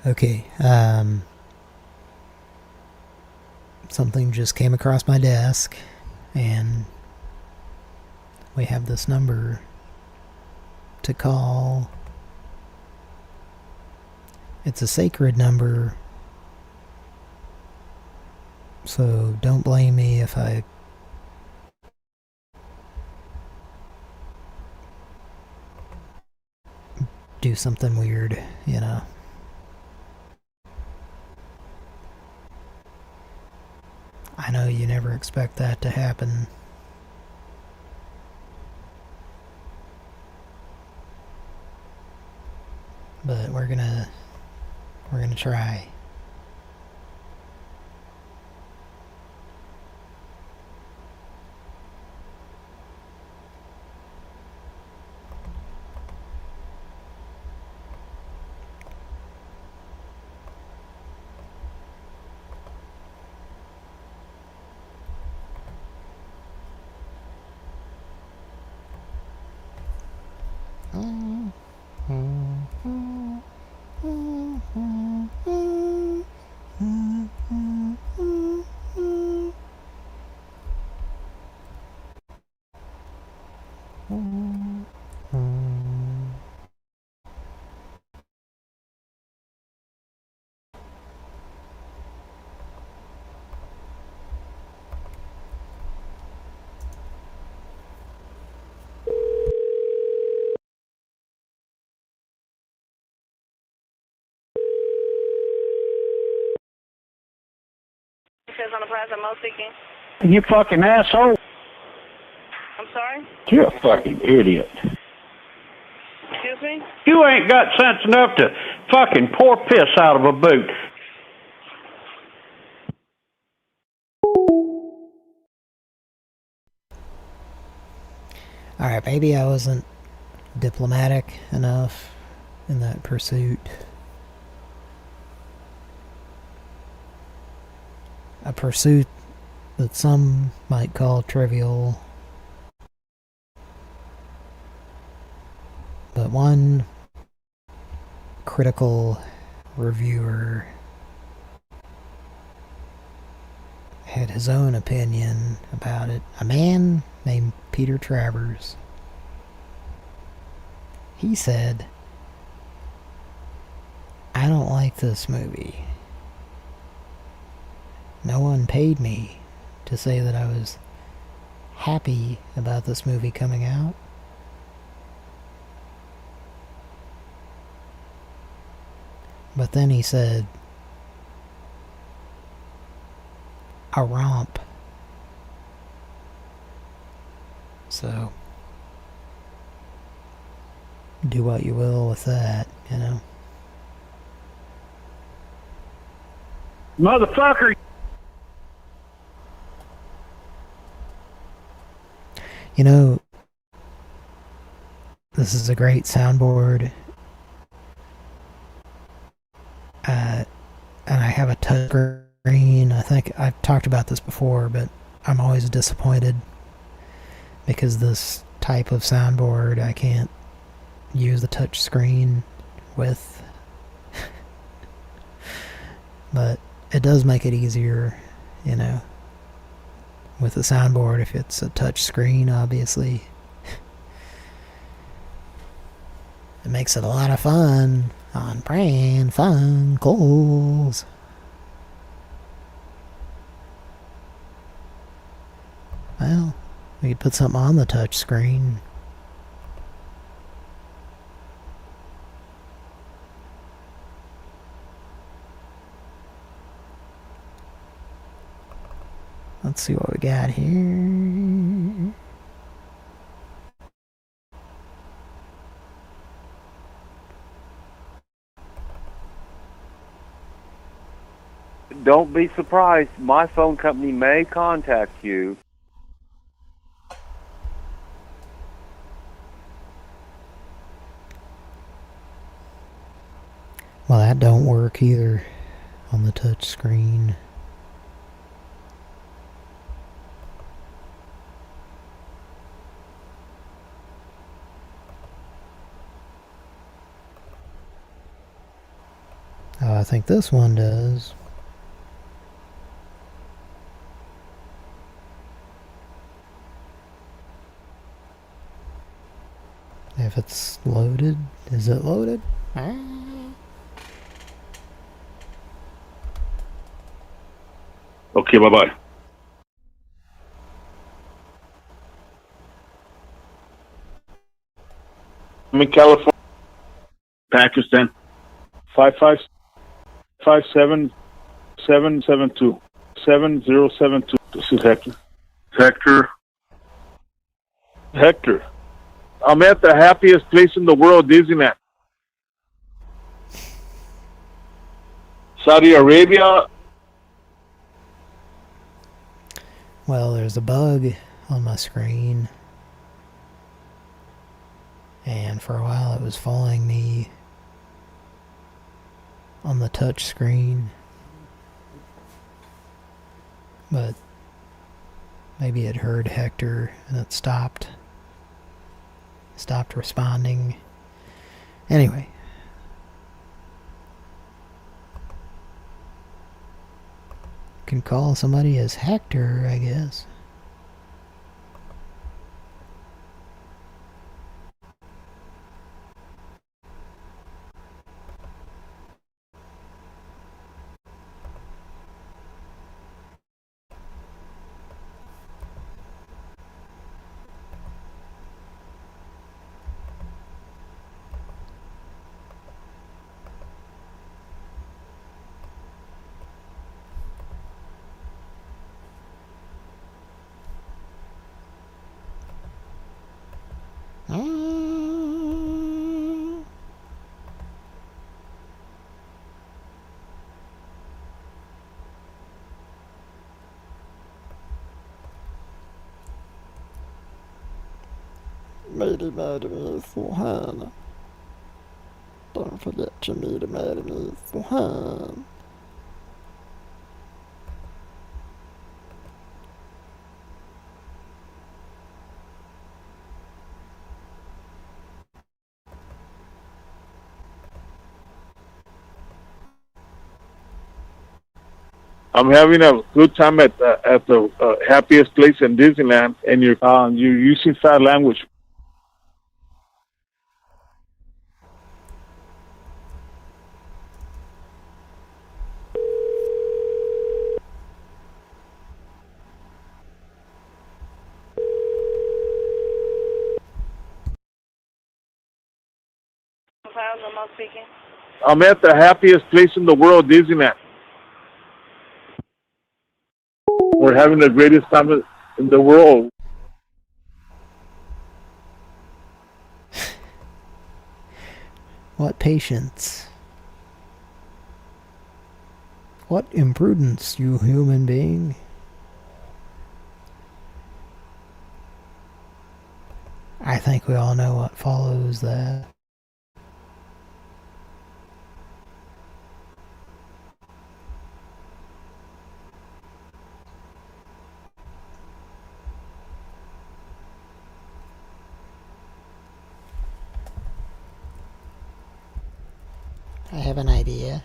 Okay, something just came across my desk, and we have this number to call. It's a sacred number, so don't blame me if I do something weird, you know. I know you never expect that to happen. But we're gonna try. Funkels on the Plaza. Mo speaking. You fucking asshole. I'm sorry? You're a fucking idiot. Excuse me? You ain't got sense enough to fucking pour piss out of a boot. Alright, maybe I wasn't diplomatic enough in that pursuit. A pursuit that some might call trivial. But one critical reviewer had his own opinion about it. A man named Peter Travers. He said, I don't like this movie. No one paid me to say that I was happy about this movie coming out. But then he said, a romp. So, do what you will with that, you know. Motherfucker! You know, this is a great soundboard. And I have a touch screen. I think I've talked about this before, but I'm always disappointed because this type of soundboard I can't use the touch screen with. But it does make it easier, you know, with the soundboard if it's a touch screen, obviously. It makes it a lot of fun on Pran Funkels. Well, we could put something on the touch screen. Let's see what we got here. Don't be surprised. My phone company may contact you. Well, that don't work either on the touch screen. Oh, I think this one does. If it's loaded, is it loaded? Okay, bye-bye. I'm in California, Pakistan. 557-772. 7072. This is Hector. Hector. I'm at the happiest place in the world, Disneyland. Saudi Arabia. Well, there's a bug on my screen. And for a while it was following me on the touch screen. But maybe it heard Hector and it stopped responding. Anyway. Can call somebody as Hector, I guess. Meaty Miss Hannah. Don't forget your meaty Miss Hannah. I'm having a good time at the happiest place in Disneyland, and you're using foul language. Speaking. I'm at the happiest place in the world, Disneyland. We're having the greatest time in the world. What patience. What imprudence, you human being. I think we all know what follows that. I have an idea.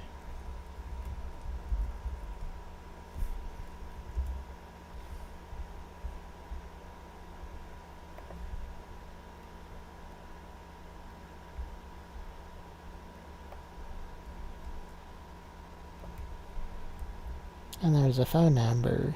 And there's a phone number.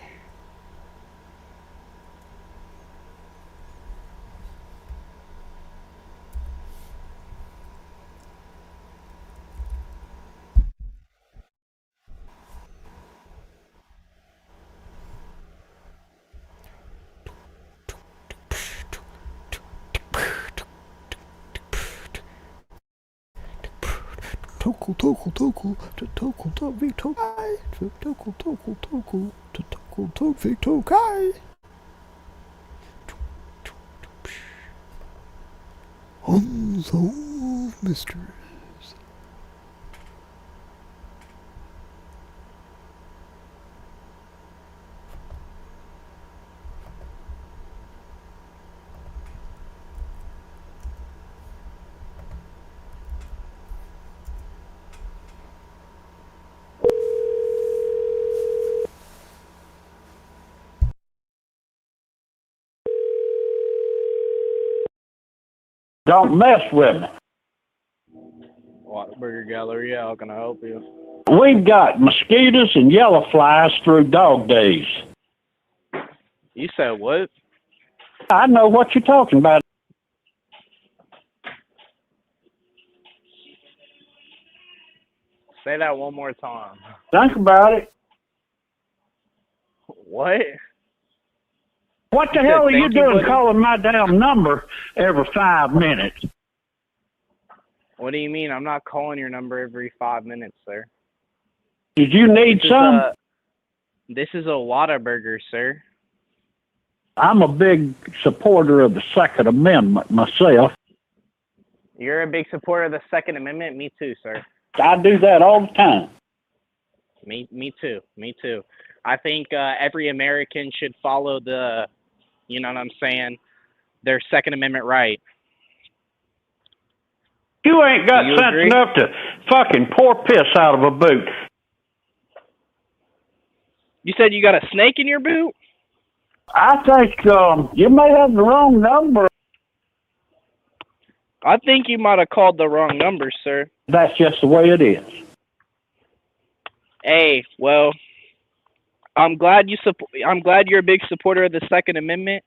Toku toku toku to toku to Vito Kai to toku toku toku to toku to Vito Kai. Unsolved mysteries. Don't mess with me. Burger Gallery, how can I help you? We've got mosquitoes and yellow flies through dog days. You said what? I know what you're talking about. Say that one more time. Think about it. What? What the hell are you doing calling my damn number every 5 minutes? What do you mean? I'm not calling your number every 5 minutes, sir. Did you need some? This is a Whataburger, sir. I'm a big supporter of the Second Amendment myself. You're a big supporter of the Second Amendment? Me too, sir. I do that all the time. Me too. Me too. I think every American should follow the, you know what I'm saying, their Second Amendment right. You ain't got sense enough to fucking pour piss out of a boot. You said you got a snake in your boot? I think you may have the wrong number. I think you might have called the wrong number, sir. That's just the way it is. Hey, well, I'm glad you're a big supporter of the Second Amendment.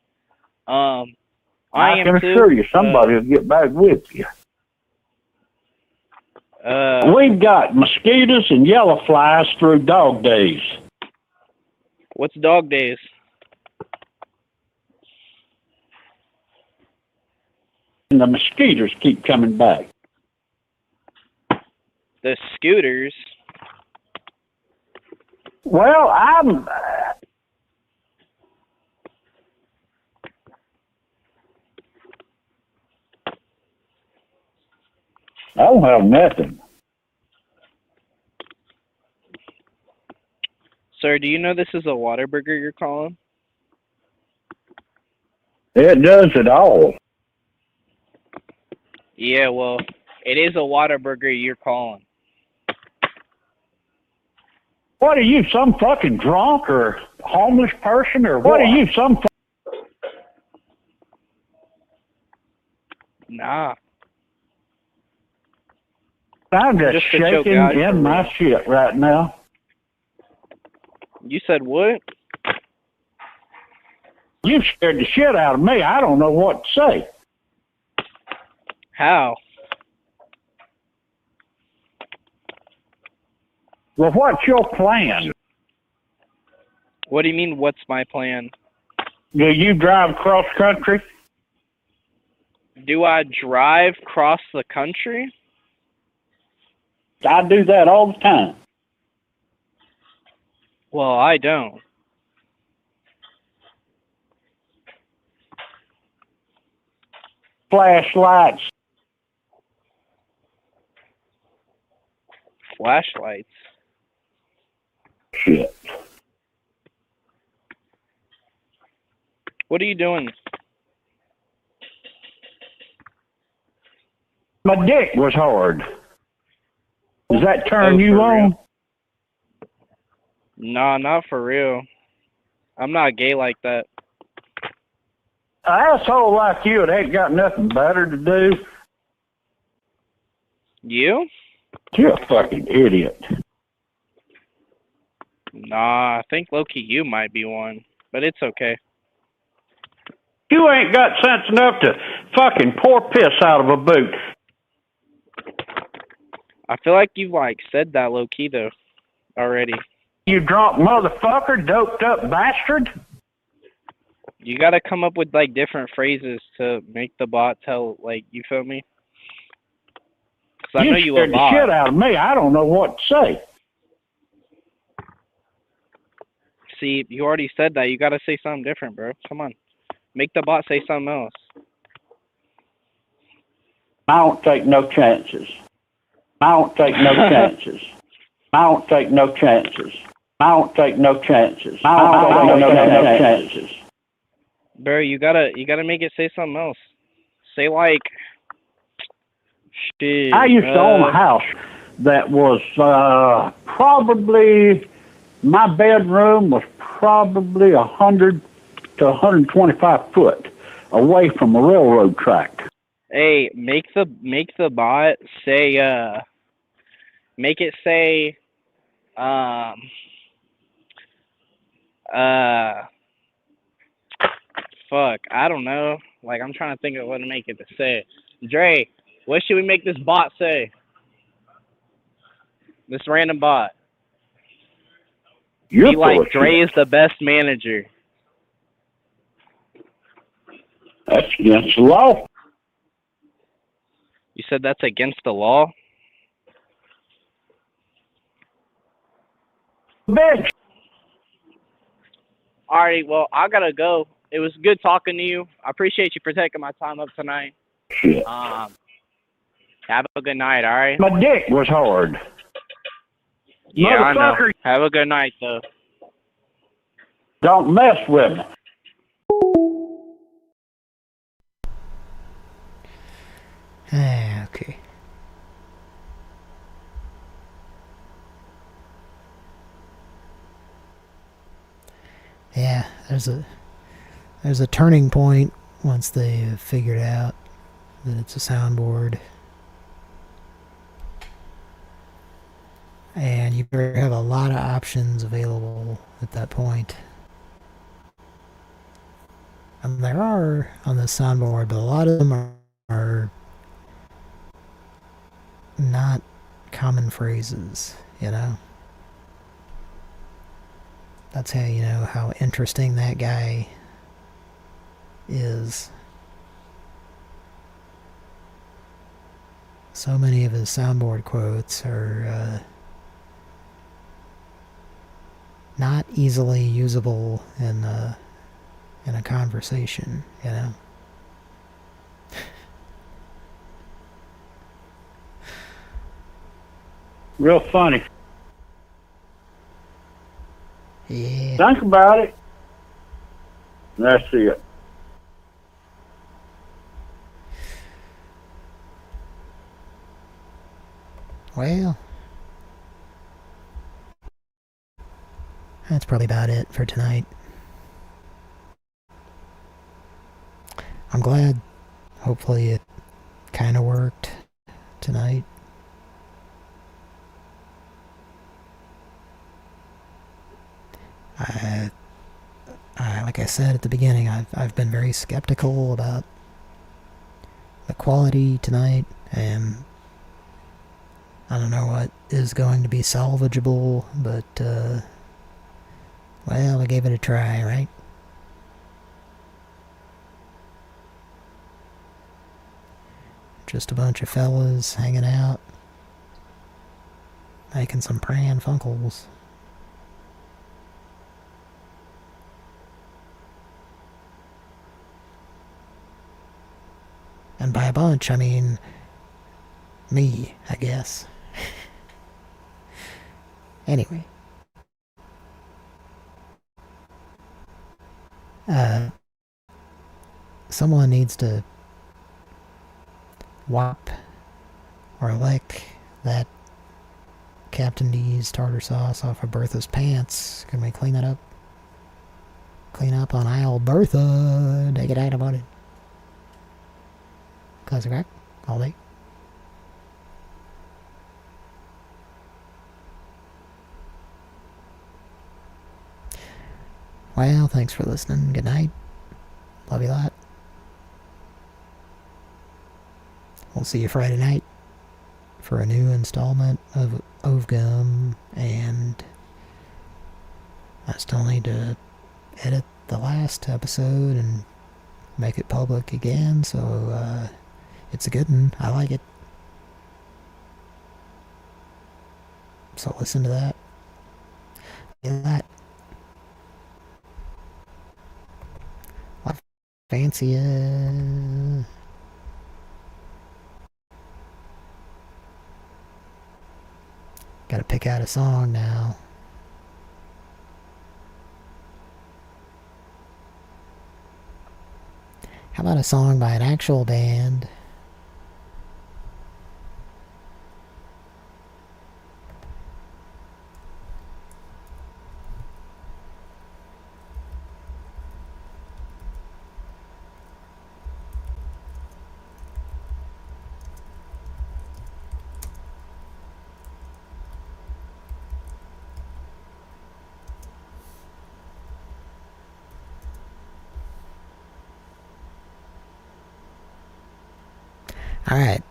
I can assure you somebody will get back with you. We've got mosquitoes and yellow flies through dog days. What's dog days? And the mosquitoes keep coming back. The scooters? Well, I don't have nothing. Sir, do you know this is a Whataburger you're calling? It does it all. Yeah, well, it is a Whataburger you're calling. What are you, some fucking drunk or homeless person or what are you, some Nah. I'm just shaking in my shit right now. You said what? You scared the shit out of me. I don't know what to say. How? Well, what's your plan? What do you mean, what's my plan? Do you drive cross country? Do I drive cross the country? I do that all the time. Well, I don't. Flashlights. Flashlights? Shit. What are you doing? My dick was hard. Does that turn you on? Nah, not for real. I'm not gay like that. An asshole like you, it ain't got nothing better to do. You? You're a fucking idiot. Nah, I think low-key you might be one, but it's okay. You ain't got sense enough to fucking pour piss out of a boot. I feel like you said that low-key though, already. You drunk motherfucker, doped up bastard. You gotta come up with different phrases to make the bot tell, you feel me? 'Cause I know you a scared the bot. shit out of me. I don't know what to say. See, you already said that. You gotta say something different, bro. Come on. Make the bot say something else. I don't take no chances. I don't take no chances. I don't take no chances. I don't take no chances. I don't take no chances. Bro, you gotta make it say something else. Say shit. I used to own a house that was probably, my bedroom was probably 100 to 125 foot away from a railroad track. Hey, make the bot say make it say fuck, I don't know. I'm trying to think of what to make it to say. Dre, what should we make this bot say? This random bot. You're Be like, Dre is the best manager. That's against the law. You said that's against the law? Bitch. Alrighty, well, I gotta go. It was good talking to you. I appreciate you for taking my time up tonight. Shit. Have a good night, alright? My dick was hard. Yeah, I know. Have a good night, though. Don't mess with me. Okay. Yeah, there's a turning point once they figured out that it's a soundboard. And you better have a lot of options available at that point. And there are on the soundboard, but a lot of them are not common phrases, you know? That's how you know how interesting that guy is. So many of his soundboard quotes are not easily usable in a conversation, you know? Real funny. Yeah. Think about it. That's it. Well, that's probably about it for tonight. I'm glad. Hopefully it kind of worked tonight. Like I said at the beginning, I've been very skeptical about the quality tonight, and I don't know what is going to be salvageable, but, well, I gave it a try, right? Just a bunch of fellas hanging out, making some Pran Funkels. And by a bunch, I mean me, I guess. Anyway. Someone needs to wipe or lick that Captain D's tartar sauce off of Bertha's pants. Can we clean that up? Clean up on aisle Bertha. Take it out about it. Classic rock all day. Well, thanks for listening. Good night. Love you a lot. We'll see you Friday night for a new installment of Ovgum, and I still need to edit the last episode and make it public again, so it's a good one. I like it. So listen to that. Get that. What fancy gotta pick out a song now. How about a song by an actual band? Alright.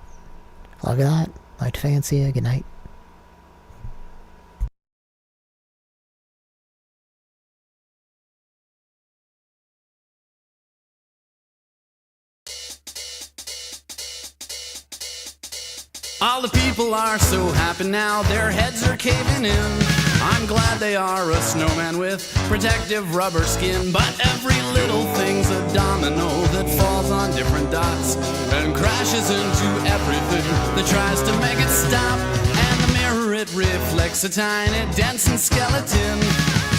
Love you a lot. Like to fancy you. Good night. All the people are so happy now, their heads are caving in. I'm glad they are a snowman with protective rubber skin, but every little thing's a domino that falls on different dots and crashes into everything that tries to make it stop. And the mirror, it reflects a tiny dense and skeleton,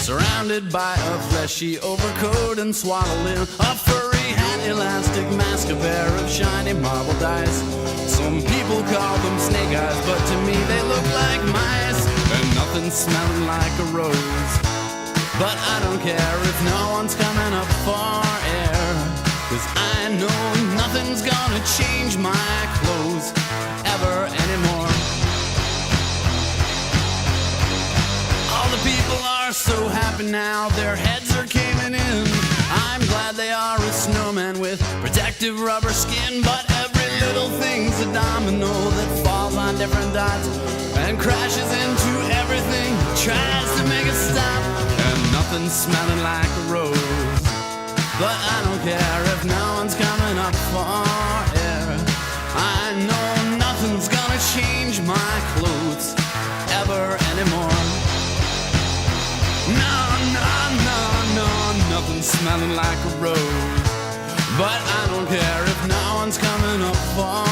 surrounded by a fleshy overcoat and swaddled in a furry hat elastic mask, a pair of shiny marble dice. Some people call them snake eyes, but to me they look like mice, and nothing smelling like a rose. But I don't care if no one's coming up for air, 'cause I know nothing's gonna change my clothes ever anymore. All the people are so happy now, their heads are caving in. I'm glad they are a snowman with protective rubber skin, but every little thing's a domino that falls on different dots and crashes into everything, tries to make it stop, and nothing's smelling like a rose. But I don't care if no one's coming up for air, I know nothing's gonna smelling like a rose. But I don't care if no one's coming up for